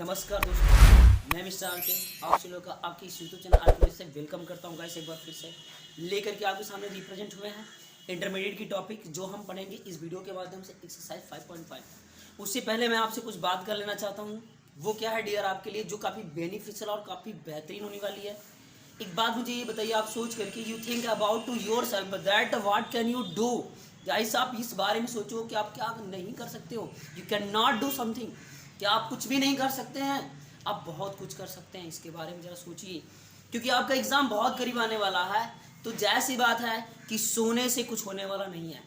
नमस्कार दोस्तों, मैं मिस्टर आर के आप सभी लोगों का आपकी इस यूट्यूब चैनल आर से वेलकम करता हूं। गाइस एक बार फिर से लेकर के आपके सामने रिप्रेजेंट हुए हैं इंटरमीडिएट की टॉपिक जो हम पढ़ेंगे इस वीडियो के माध्यम से एक्सरसाइज 5.5। उससे पहले मैं आपसे कुछ बात कर लेना चाहता हूँ। वो क्या है डियर आपके लिए जो काफ़ी बेनिफिशियल और काफ़ी बेहतरीन होने वाली है। एक बात मुझे ये बताइए, आप सोच करके you think about to yourself that what can you do. Guys आप इस बारे में सोचो कि आप क्या नहीं कर सकते हो। You can not do something, क्या आप कुछ भी नहीं कर सकते हैं? आप बहुत कुछ कर सकते हैं। इसके बारे में ज़रा सोचिए, क्योंकि आपका एग्ज़ाम बहुत करीब आने वाला है। तो जैसी बात है कि सोने से कुछ होने वाला नहीं है।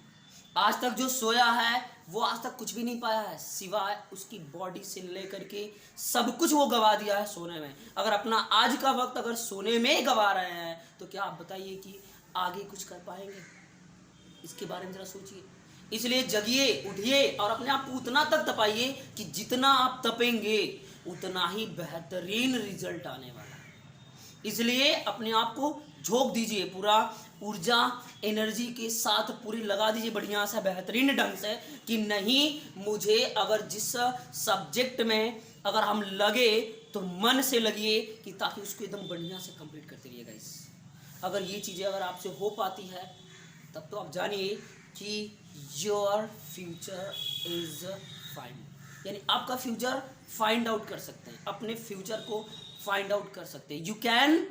आज तक जो सोया है वो आज तक कुछ भी नहीं पाया है, सिवाय उसकी बॉडी से लेकर के सब कुछ वो गवा दिया है सोने में। अगर अपना आज का वक्त अगर सोने में गवा रहे हैं तो क्या आप बताइए कि आगे कुछ कर पाएंगे? इसके बारे में ज़रा सोचिए। इसलिए जगिए, उठिए और अपने आप को उतना तक तपाइए कि जितना आप तपेंगे उतना ही बेहतरीन रिजल्ट आने वाला है। इसलिए अपने आप को झोंक दीजिए, पूरा ऊर्जा एनर्जी के साथ पूरी लगा दीजिए बढ़िया सा बेहतरीन ढंग से कि नहीं, मुझे अगर जिस सब्जेक्ट में अगर हम लगे तो मन से लगिए कि ताकि उसको एकदम बढ़िया से कंप्लीट करते रहिए। गाइस अगर ये चीज़ें अगर आपसे हो पाती है तब तो आप जानिए कि योर फ्यूचर इज फाइंड, यानी आपका फ्यूचर फाइंड आउट कर सकते हैं। अपने फ्यूचर को फाइंड आउट कर सकते हैं। You can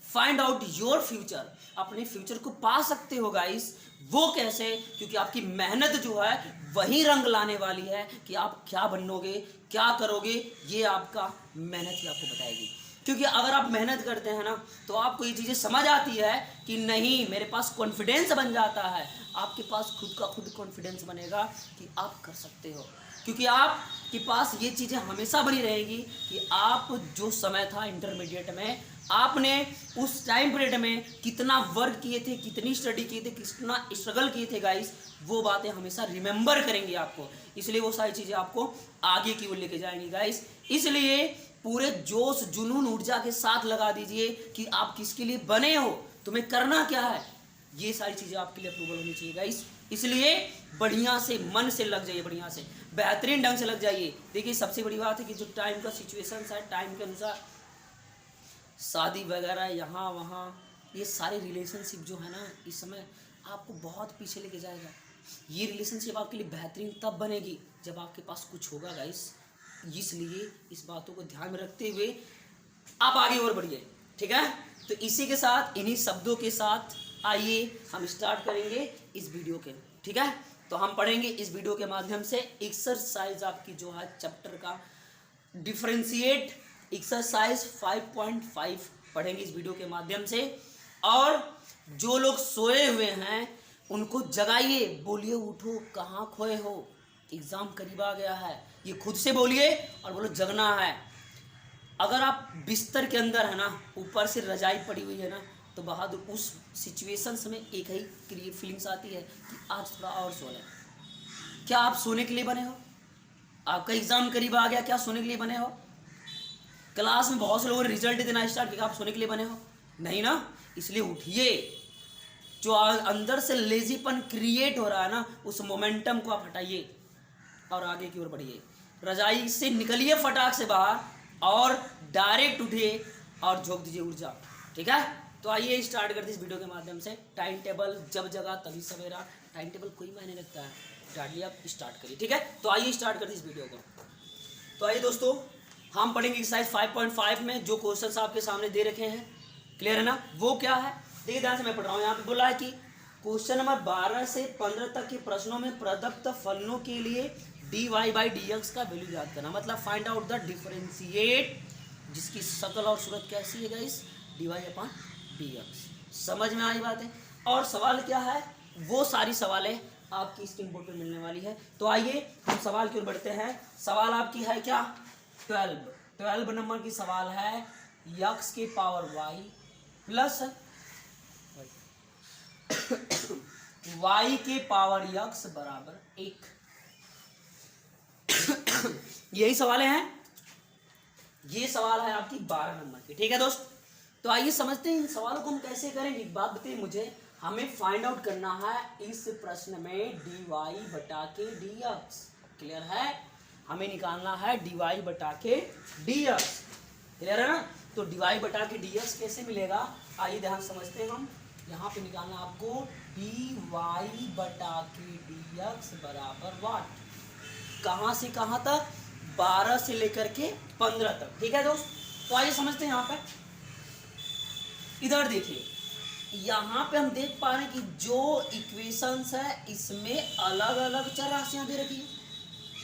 find out your future, अपने फ्यूचर को पा सकते हो गाइस। वो कैसे? क्योंकि आपकी मेहनत जो है वही रंग लाने वाली है कि आप क्या बनोगे, क्या करोगे, ये आपका मेहनत ही आपको बताएगी। क्योंकि अगर आप मेहनत करते हैं ना तो आपको ये चीज़ें समझ आती है कि नहीं, मेरे पास कॉन्फिडेंस बन जाता है। आपके पास खुद का खुद कॉन्फिडेंस बनेगा कि आप कर सकते हो, क्योंकि आपके पास ये चीज़ें हमेशा बनी रहेगी कि आप जो समय था इंटरमीडिएट में आपने उस टाइम पीरियड में कितना वर्क किए थे, कितनी स्टडी किए थे, कितना स्ट्रगल किए थे गाइस। वो बातें हमेशा रिमेंबर करेंगी आपको, इसलिए वो सारी चीज़ें आपको आगे की ओर लेके जाएंगी गाइस। इसलिए पूरे जोश जुनून ऊर्जा के साथ लगा दीजिए कि आप किसके लिए बने हो, तुम्हें करना क्या है। ये सारी चीज़ें आपके लिए अप्रूवल होनी चाहिए गाइस। इसलिए बढ़िया से मन से लग जाइए, बढ़िया से बेहतरीन ढंग से लग जाइए। देखिए सबसे बड़ी बात है कि जो टाइम का सिचुएशन है, टाइम के अनुसार शादी वगैरह यहाँ वहाँ ये सारे रिलेशनशिप जो है ना इस समय आपको बहुत पीछे लेके जाएगा। ये रिलेशनशिप आपके लिए बेहतरीन तब बनेगी जब आपके पास कुछ होगा गाइस। इसलिए इस बातों को ध्यान में रखते हुए आप आगे और बढ़िए, ठीक है। तो इसी के साथ, इन्हीं शब्दों के साथ आइए हम स्टार्ट करेंगे इस वीडियो के, ठीक है। तो हम पढ़ेंगे इस वीडियो के माध्यम से एक्सरसाइज आपकी जो है चैप्टर का डिफरेंशिएट एक्सरसाइज 5.5 पढ़ेंगे इस वीडियो के माध्यम से। और जो लोग सोए हुए हैं उनको जगाइए, बोलिए उठो, कहाँ खोए हो, एग्जाम करीब आ गया है। ये खुद से बोलिए और बोलो जगना है। अगर आप बिस्तर के अंदर है ना, ऊपर से रजाई पड़ी हुई है ना, तो बहादुर उस सिचुएशन में एक ही फीलिंग्स आती है कि आज थोड़ा और सो लें। क्या आप सोने के लिए बने हो? आपका एग्जाम करीब आ गया, क्या सोने के लिए बने हो? क्लास में बहुत से लोगों ने रिजल्ट देना स्टार्ट किया, आप सोने के लिए बने हो? नहीं ना। इसलिए उठिए। जो अंदर से लेजीपन क्रिएट हो रहा है ना, उस मोमेंटम को आप हटाइए और आगे की ओर बढ़िए। रजाई से निकलिए फटाक से बाहर और डायरेक्ट उठिए और झोंक दीजिए ऊर्जा, ठीक है। तो आइए स्टार्ट करते इस वीडियो के माध्यम से। टाइम टेबल जब जगह तभी सवेरा, टाइम टेबल कोई मायने रखता है, डालिए आप स्टार्ट करिए, ठीक है। तो आइए स्टार्ट करते इस वीडियो को। तो आइए दोस्तों, हम पढ़ेंगे एक्सरसाइज 5.5 में जो क्वेश्चंस आपके सामने दे रखे हैं। क्लियर है ना? वो क्या है देखिए ध्यान से, मैं पढ़ रहा हूँ। यहाँ पे बोला है कि क्वेश्चन नंबर 12 से 15 तक के प्रश्नों में प्रदत्त फलनों के लिए dy/dx का वैल्यू याद करना, मतलब फाइंड आउट द डिफरेंशिएट जिसकी शक्ल और सूरत कैसी है गाइस, dy/dx। समझ में आई बात है? और सवाल क्या है, वो सारी सवालें आपकी स्क्रीन बोर्ड पर मिलने वाली है। तो आइए हम सवाल की ओर बढ़ते हैं। सवाल आपकी है क्या? 12 नंबर की सवाल है, x की पावर y प्लस y के पावर x बराबर 1। यही सवाल हैं। ये सवाल है आपकी 12 नंबर की, ठीक है दोस्त। तो आइए समझते हैं इन सवालों को हम कैसे करेंगे। एक बात बताइए मुझे, हमें फाइंड आउट करना है इस प्रश्न में dy/dx। क्लियर है? हमें निकालना है dy बटा के dx। क्लियर है ना? तो dy बटा के dx कैसे मिलेगा, आइए ध्यान समझते हैं हम। यहाँ पे निकालना आपको dy बटा के dx बराबर वाट, कहाँ से कहाँ तक, 12 से लेकर के 15 तक। ठीक है दोस्त, तो आइए समझते हैं। यहाँ पे इधर देखिए, यहाँ पे हम देख पा रहे हैं कि जो इक्वेशंस है इसमें अलग अलग चर राशियां दे रखी है।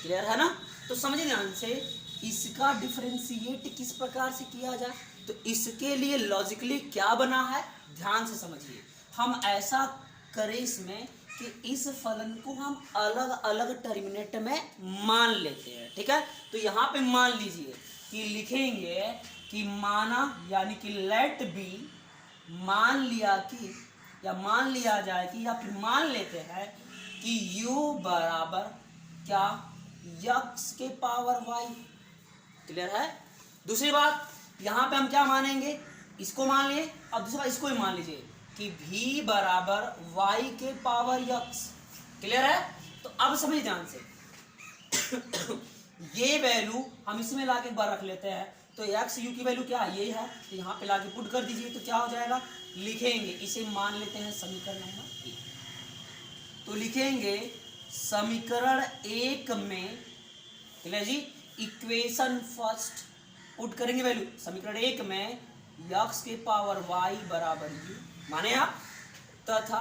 क्लियर है ना? तो समझिए ध्यान से, इसका डिफरेंशिएट किस प्रकार से किया जाए, तो इसके लिए लॉजिकली क्या बना है ध्यान से समझिए। हम ऐसा करें इसमें कि इस फलन को हम अलग अलग टर्मिनेट में मान लेते हैं। ठीक है, तो यहाँ पे मान लीजिए कि लिखेंगे कि माना, यानी कि लेट बी, मान लिया कि, या मान लिया जाए कि, या फिर मान लेते हैं कि u बराबर क्या, x के पावर y। क्लियर है? दूसरी बात, यहाँ पे हम क्या मानेंगे, इसको मान लिए, अब दूसरा इसको ही मान लीजिए कि v बराबर y के पावर x। क्लियर है? तो अब समझिए ध्यान से ये वैल्यू हम इसमें लाके एक बार रख लेते हैं, तो x u की वैल्यू क्या है, ये है, तो यहाँ पे लाके पुट कर दीजिए, तो क्या हो जाएगा, लिखेंगे, इसे मान लेते हैं समीकरण नंबर 1। तो लिखेंगे समीकरण 1 में, ठीक है जी, इक्वेशन फर्स्ट पुट करेंगे वैल्यू समीकरण 1 में, x के पावर y बराबर u माने आप, तथा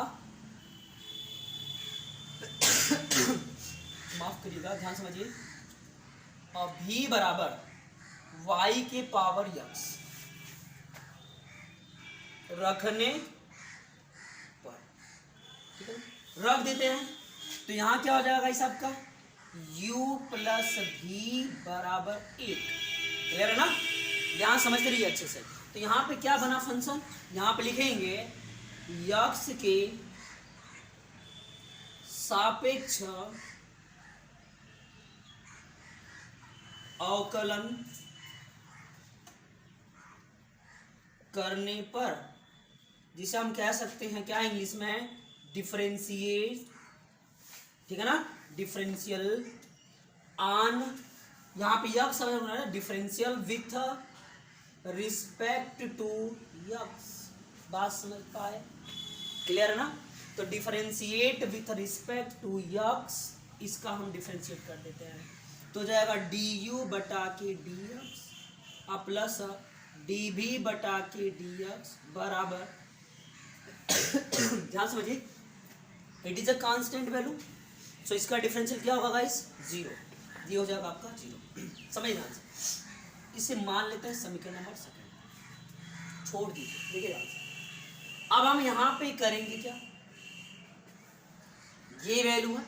माफ करिएगा, ध्यान समझिए, और v बराबर y के पावर x रखने पर, ठीक है, रख देते हैं। तो यहां क्या हो जाएगा इस आपका u प्लस v बराबर 1। क्लियर है ना? यहां समझते रहिए अच्छे से। तो यहां पे क्या बना फंक्शन, यहां पे लिखेंगे x के सापेक्ष अवकलन करने पर, जिसे हम कह सकते हैं क्या इंग्लिश में, डिफरेंशिएट। ठीक है ना? डिफरेंशियल ऑन, यहाँ पे यक्स है, differential with respect to x. बात समझ पाए? क्लियर है ना? तो differentiate with respect to x, इसका हम डिफरेंशिएट कर देते हैं, तो जाएगा du बटा के dx प्लस dv बटा के dx बराबर ध्यान समझिए, it is a constant value, so इसका डिफरेंशियल क्या होगा गाइस, 0। ये हो जाएगा आपका 0। समझिए ध्यान से, इसे मान लेते हैं समीकरण नंबर 2, छोड़ दीजिए, देखिए ध्यान से। अब हम यहाँ पे करेंगे क्या, ये वैल्यू है,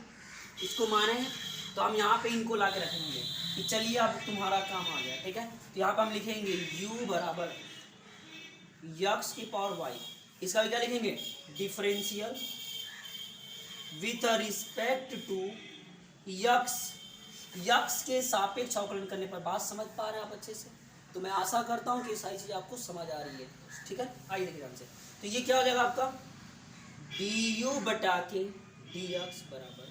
इसको माने हैं, तो हम यहाँ पे इनको ला के रखेंगे कि चलिए अब तुम्हारा काम आ गया। ठीक है, तो यहाँ पे हम लिखेंगे u बराबर x की पावर y, इसका भी क्या लिखेंगे, differential with respect to x के सापेक्ष अवकलन करने पर। बात समझ पा रहे हैं आप अच्छे से? तो मैं आशा करता हूँ कि ये सारी चीजें आपको समझ आ रही है। ठीक है, आइए देखिए ध्यान से। तो ये क्या हो जाएगा आपका du बटा के dx बराबर,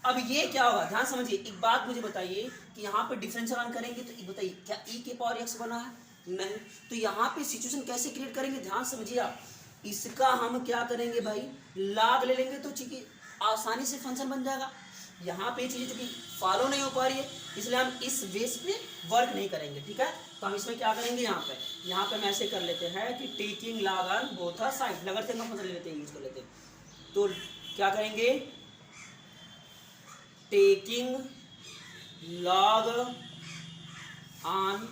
अब ये क्या होगा, ध्यान समझिए, एक बात मुझे बताइए कि यहाँ पे डिफरेंशियल ऑन करेंगे तो बताइए क्या e के पावर x बना है, नहीं, तो यहाँ पे सिचुएशन कैसे क्रिएट करेंगे, ध्यान समझिए आप। इसका हम क्या करेंगे भाई, लाग ले लेंगे, तो ठीक है, आसानी से फंक्शन बन जाएगा। यहाँ पे चीजें चूंकि फॉलो नहीं हो पा रही है, इसलिए हम इस बेस पे वर्क नहीं करेंगे। ठीक है, तो हम इसमें क्या करेंगे, यहाँ पे हम ऐसे कर लेते हैं कि taking log on both side, अगर से हम फंक्शन लेते हैं, यूज कर लेते हैं, तो क्या करेंगे, taking log on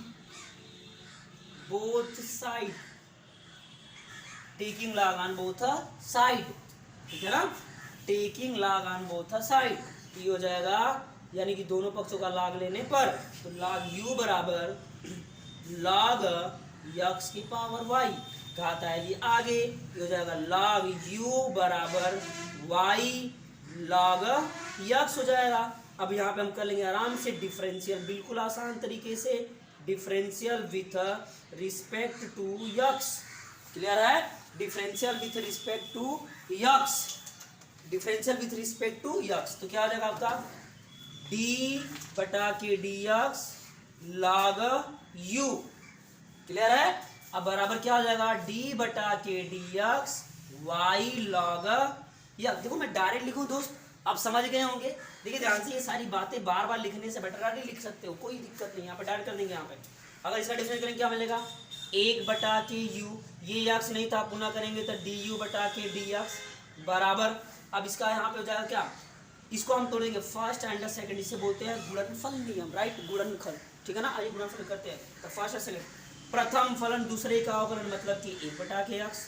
both side, taking log on both side, ठीक है ना, taking log on both side, ये हो जाएगा, यानी कि दोनों पक्षों का लॉग लेने पर, तो लॉग u बराबर लॉग x की पावर y, घात आएगी आगे, ये हो जाएगा लॉग u बराबर y लॉग x हो जाएगा। अब यहाँ पे हम कर लेंगे आराम से डिफरेंशियल, बिल्कुल आसान तरीके से, differential with respect to x। Clear है? Differential with respect to x, differential with respect to x, तो क्या हो जाएगा आपका डी बटा के d x log u। Clear है? अब बराबर क्या हो जाएगा, डी बटा के d x y log x. देखो मैं डायरेक्ट लिखूं दोस्त, आप समझ गए होंगे। देखिए ध्यान से, ये सारी बातें बार बार लिखने से बेटर डायरेक्ट लिख सकते हो, कोई दिक्कत नहीं। यहाँ पे डायरेक्ट कर देंगे। यहाँ पे अगर इसका डिफरेंस करेंगे क्या मिलेगा, एक बटा के यू, ये यक्स नहीं था, पुनः करेंगे तो डी यू बटा के डी एक्स बराबर। अब इसका यहाँ पे हो जाएगा क्या, इसको हम तोड़ेंगे फर्स्ट एंड सेकंड, इसे बोलते हैं गुणनफल नियम, राइट, गुणनफल, ठीक है ना। आइए गुणनफल करते हैं। तो फर्स्ट और सेकंड, प्रथम फलन दूसरे का अवकलन मतलब कि एक बटा के एक्स,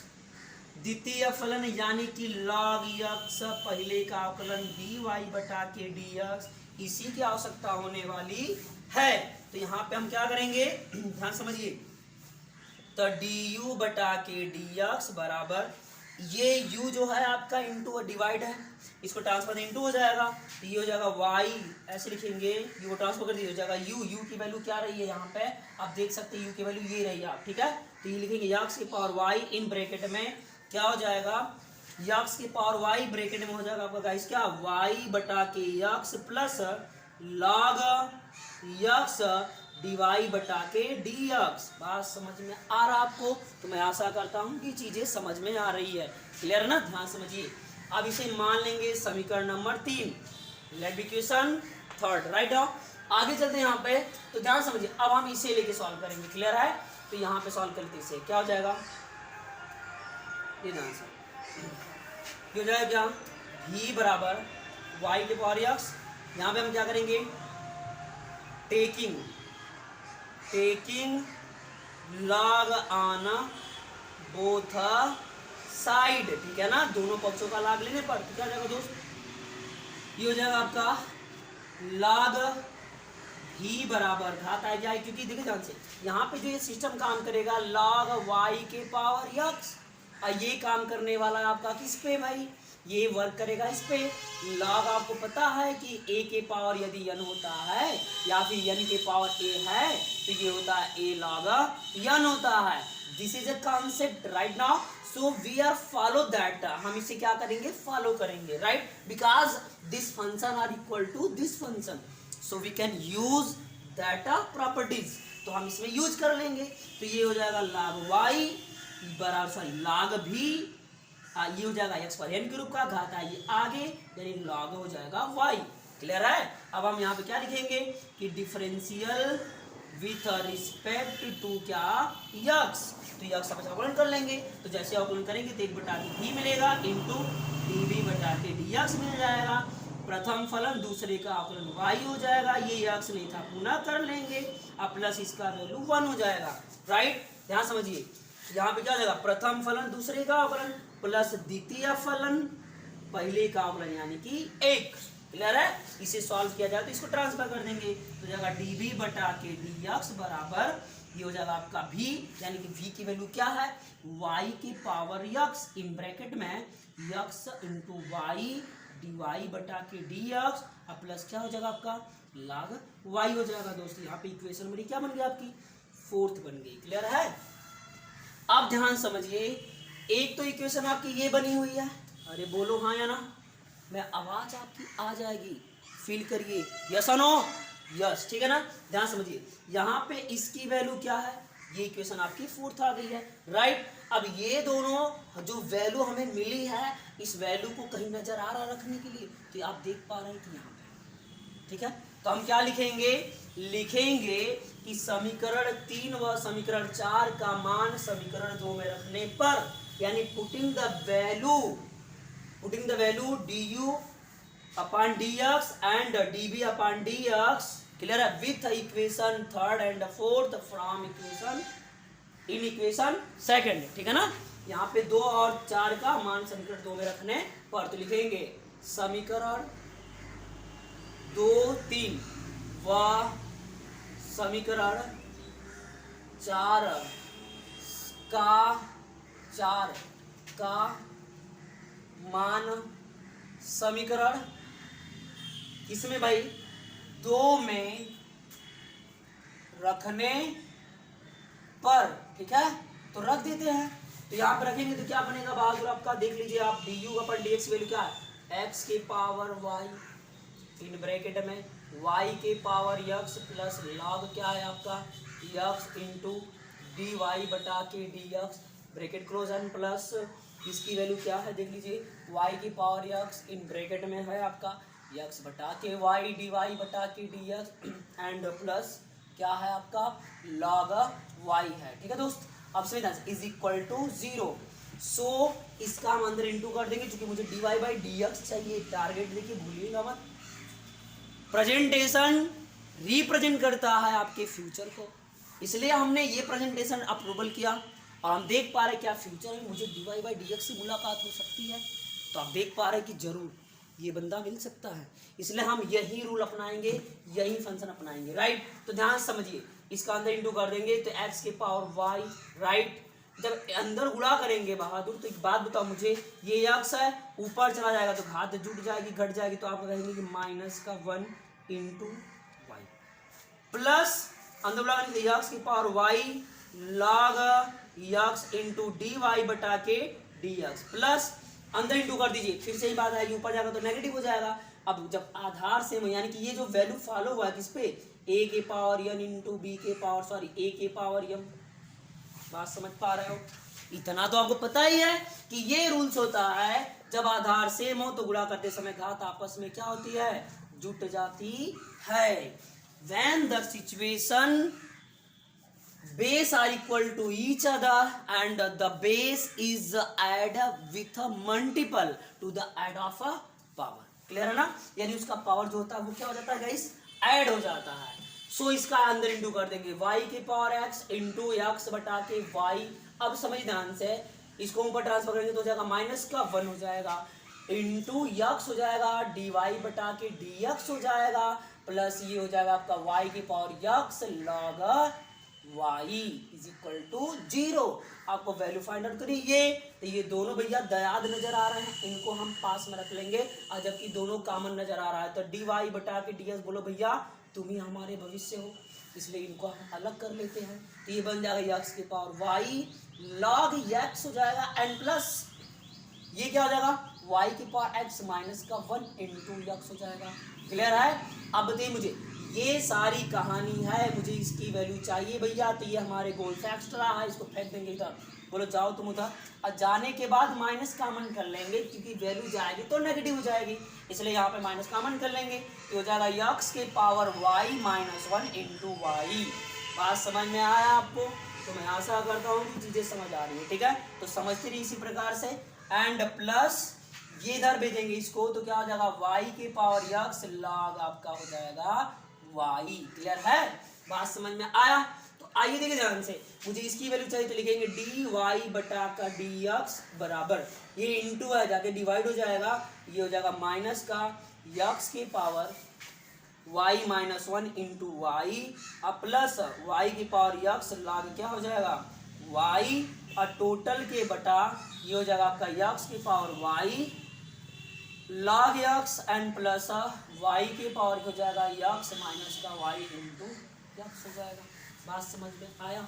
द्वितीय फलन यानी कि लॉग यक्स पहले का अवकलन डी वाई बटा के डी एक्स, इसी की आवश्यकता होने वाली है। तो यहाँ पे हम क्या करेंगे, ध्यान समझिए, तो डी यू बटा के डी एक्स बराबर, ये u जो है आपका इंटू डिवाइड है, इसको ट्रांसफर इंटू हो जाएगा, तो ये हो जाएगा y, ऐसे लिखेंगे, यू को ट्रांसफर कर दिया, हो जाएगा u की वैल्यू क्या रही है यहाँ पे, आप देख सकते हैं u की वैल्यू ये रही है आप, ठीक है। तो ये लिखेंगे यक्स की पावर y इन ब्रैकेट में क्या हो जाएगा, यक्स की पावर y ब्रैकेट में हो जाएगा आपका गाइस क्या, y बटा के x plus log x D बटा के डी एक्स। बात समझ में आ रहा आपको? तो मैं आशा करता हूँ कि चीजें समझ में आ रही है। क्लियर ना? ध्यान समझिए। अब इसे मान लेंगे समीकरण number 3, let be equation third, right. आगे चलते हैं यहाँ पे, तो ध्यान समझिए। अब हम इसे लेके सॉल्व करेंगे, क्लियर है? तो यहाँ पे सॉल्व करते इसे, क्या हो जाएगा, ये हो जाएगा क्या, v बराबर y के पावर x। यहाँ पे हम क्या करेंगे, taking log on both side, ठीक है ना, दोनों पक्षों का लाभ लेने पर तो क्या हो जाएगा दोस्त, ये हो जाएगा आपका लॉग v बराबर घात आ जाए, क्योंकि देखिए ध्यान से यहाँ पे जो ये सिस्टम काम करेगा लॉग y के पावर x, और ये काम करने वाला है आपका किस पे भाई, ये वर्क करेगा इस पे। लॉग आपको पता है कि a के पावर यदि n होता है या फिर n के पावर a है तो ये होता है a log n होता है। This is a concept right now, so we are follow that. हम इसे क्या करेंगे, फॉलो करेंगे, right, because this function are equal to this function, so we can use that properties. तो हम इसमें यूज कर लेंगे। तो ये हो जाएगा log y बराबर सॉरी log v, ये हो जाएगा x पर n के रूप का, घात आइए आगे, यानी log हो जाएगा y। क्लियर है? अब हम यहाँ पे क्या लिखेंगे कि डिफरेंशियल विथ रिस्पेक्ट टू क्या, x। तो x का अवकलन कर लेंगे, तो जैसे अवकलन करेंगे तो 1 बटा के v मिलेगा इंटू dv बटा के dx मिल जाएगा। प्रथम फलन दूसरे का अवकलन y हो जाएगा, ये x नहीं था, पुनः कर लेंगे, अब प्लस इसका वैल्यू 1 हो जाएगा, राइट। ध्यान समझिए, यहाँ पे क्या हो जाएगा, प्रथम फलन दूसरे का अवकलन प्लस द्वितीय फलन पहले का अवकलन यानी कि 1। क्लियर है? इसे सॉल्व किया जाए तो इसको ट्रांसफर कर देंगे, तो जाएगा dv बटा के dx बराबर, ये हो जाएगा आपका v, यानी कि v की वैल्यू क्या है, y की पावर x इन ब्रैकेट में x इंटू वाई डी बटा के dx, अब प्लस क्या हो जाएगा आपका log y हो जाएगा दोस्तों। यहाँ पे इक्वेशन मेरी क्या बन गई आपकी, 4th बन गई। क्लियर है? अब ध्यान समझिए, एक तो इक्वेशन आपकी ये बनी हुई है, अरे बोलो हाँ या ना, मैं आवाज आपकी आ जाएगी, फील करिए, यस और नो, यस, ठीक है ना। ध्यान समझिए, यहाँ पे इसकी वैल्यू क्या है, ये इक्वेशन आपकी 4th आ गई है, राइट। अब ये दोनों जो वैल्यू हमें मिली है, इस वैल्यू को कहीं नजर आ रहा रखने के लिए, तो आप देख पा रहे हैं कि यहाँ पे, ठीक है। तो हम क्या लिखेंगे, लिखेंगे कि समीकरण 3 व समीकरण 4 का मान समीकरण 2 में रखने पर, यानी putting the value du upon dx and dv upon dx, clear है, with equation 3rd and 4th from equation 2nd, ठीक है ना। यहाँ पे 2 और 4 का मान समीकरण 2 में रखने पर, तो लिखेंगे समीकरण 2, 3 व समीकरण 4 का मान समीकरण किसमें भाई, 2 में रखने पर, ठीक है, तो रख देते हैं। तो यहाँ पर रखेंगे तो क्या बनेगा बहादुर आपका, देख लीजिए आप, du अपन dx वैल्यू क्या है, x की पावर y इन ब्रैकेट में वाई के पावर यक्स प्लस लॉग क्या है आपका यक्स इंटू डी वाई बटा के D x bracket close and plus इसकी वैल्यू क्या है देख लीजिए वाई की पावर यक्स इन ब्रैकेट में है आपका यक्स बटा के वाई डी वाई बटा के डी यक्स एंड प्लस क्या है आपका लॉग वाई है। ठीक है दोस्त, अब समझना इज इक्वल टू 0। सो इसका हम अंदर इंटू कर देंगे क्योंकि मुझे d y by d x चाहिए। टारगेट देखिए भूलिएगा मत, प्रेजेंटेशन रिप्रेजेंट करता है आपके फ्यूचर को, इसलिए हमने ये प्रेजेंटेशन अप्रूवल किया और हम देख पा रहे क्या फ्यूचर में मुझे d y by d x से मुलाकात हो सकती है। तो आप देख पा रहे कि जरूर ये बंदा मिल सकता है, इसलिए हम यही रूल अपनाएंगे, यही फंक्शन अपनाएंगे। राइट, तो ध्यान समझिए, इसका अंदर इंटू कर देंगे तो एक्स के पावर वाई। राइट, जब अंदर गुणा करेंगे बहादुर तो एक बात बताओ मुझे, ये यक्स है ऊपर चला जाएगा तो घात जुट जाएगी घट जाएगी, तो आप कहेंगे कि माइनस का 1 इंटू वाई प्लस अंदर गुणा करेंगे यक्स की power y log x into d y बटा के डी एक्स प्लस अंदर इंटू कर दीजिए, फिर से ही बात आएगी ऊपर जाएगा तो नेगेटिव हो जाएगा। अब जब आधार से यानी कि ये जो वैल्यू फॉलो हुआ है किस पे, ए के पावर एन इंटू बी के पावर सॉरी ए के पावर एम, बात समझ पा रहे हो? इतना तो आपको पता ही है कि ये रूल्स होता है जब आधार सेम हो तो गुणा करते समय घात आपस में क्या होती है, जुट जाती है। When the situation base are equal to each other and the base is add with a multiple to the add of a power। Clear है ना, यानी उसका पावर जो होता है वो क्या हो जाता है गाइस, ऐड हो जाता है। सो इसका अंदर इंटू कर देंगे y के पावर x इंटू एक्स बटा के y। अब समझ ध्यान से, इसको ऊपर ट्रांसफर करेंगे तो हो जाएगा माइनस का 1 हो जाएगा इंटू यक्स हो जाएगा डी वाई बटा के डी एक्स हो जाएगा प्लस ये हो जाएगा आपका y के power x log y is equal to 0। आपको वैल्यू फाइंड आउट करिए, तो ये दोनों भैया दयाद नजर आ रहे हैं, इनको हम पास में रख लेंगे और जबकि दोनों कॉमन नजर आ रहा है तो डी वाई बटा के डी एक्स बोलो भैया तुम ही हमारे भविष्य हो, इसलिए इनको हम अलग कर लेते हैं। तो ये बन जाएगा यक्स के पावर वाई लॉग यक्स हो जाएगा एंड प्लस ये क्या हो जाएगा y की पावर x माइनस का 1 इंटू यक्स हो जाएगा। क्लियर है? अब बताइए मुझे, ये सारी कहानी है, मुझे इसकी वैल्यू चाहिए भैया, तो ये हमारे गोल से एक्स्ट्रा है, इसको फेंक देंगे इधर, बोलो जाओ तुम उधर, और जाने के बाद माइनस कॉमन कर लेंगे क्योंकि वैल्यू जाएगी तो नेगेटिव हो जाएगी, इसलिए यहाँ पे माइनस कॉमन कर लेंगे तो हो जाएगा यक्स के power y minus 1 into y. बात समझ में आया आपको? तो मैं आशा करता हूँ कि चीज़ें समझ आ रही है। ठीक है, तो समझते रहिए इसी प्रकार से एंड प्लस ये इधर भेजेंगे इसको तो क्या हो जाएगा y के पावर यक्स लॉग आपका हो जाएगा y। क्लियर है? बात समझ में आया? तो आइए देखिए ध्यान से, मुझे इसकी वैल्यू चाहिए तो लिखेंगे डी वाई बटा का डी एक्स बराबर ये इंटू है जाके डिवाइड हो जाएगा, ये हो जाएगा माइनस का यक्स के power y minus 1 into y और प्लस y की पावर यक्स लॉग क्या हो जाएगा y और टोटल के बटा ये हो जाएगा आपका यक्स की power y log x and plus y के पावर हो जाएगा यक्स माइनस का y इंटू यक्स हो जाएगा। बात समझ में आया?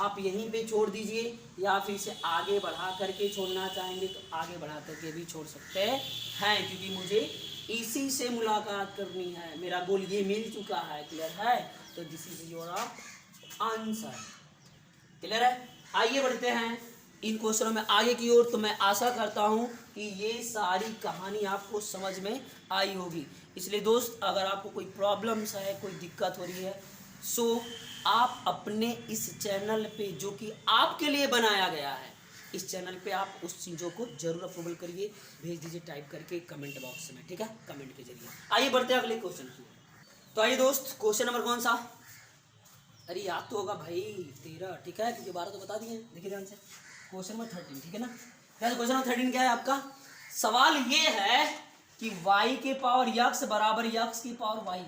आप यहीं पे छोड़ दीजिए या फिर इसे आगे बढ़ा करके छोड़ना चाहेंगे तो आगे बढ़ा करके भी छोड़ सकते हैं क्योंकि मुझे इसी से मुलाकात करनी है, मेरा गोल ये मिल चुका है। क्लियर है? तो this is your answer. Clear है? आइए बढ़ते हैं इन क्वेश्चनों में आगे की ओर। तो मैं आशा करता हूं कि ये सारी कहानी आपको समझ में आई होगी। इसलिए दोस्त अगर आपको कोई प्रॉब्लम्स है, कोई दिक्कत हो रही है, सो आप अपने इस चैनल पे जो कि आपके लिए बनाया गया है, इस चैनल पे आप उस चीज़ों को जरूर अप्रूवल करिए, भेज दीजिए टाइप करके कमेंट बॉक्स में। ठीक है, कमेंट के जरिए। आइए बढ़ते हैं अगले क्वेश्चन की। तो आइए दोस्त, क्वेश्चन नंबर कौन सा? अरे याद तो होगा भाई 13। ठीक है, क्योंकि 12 तो बता दिए। देखिए ध्यान से, क्वेश्चन नंबर 13। ठीक है ना? क्वेश्चन नंबर 13 क्या है आपका? सवाल ये है कि y के पावर यक्स बराबर यक्स की पावर y।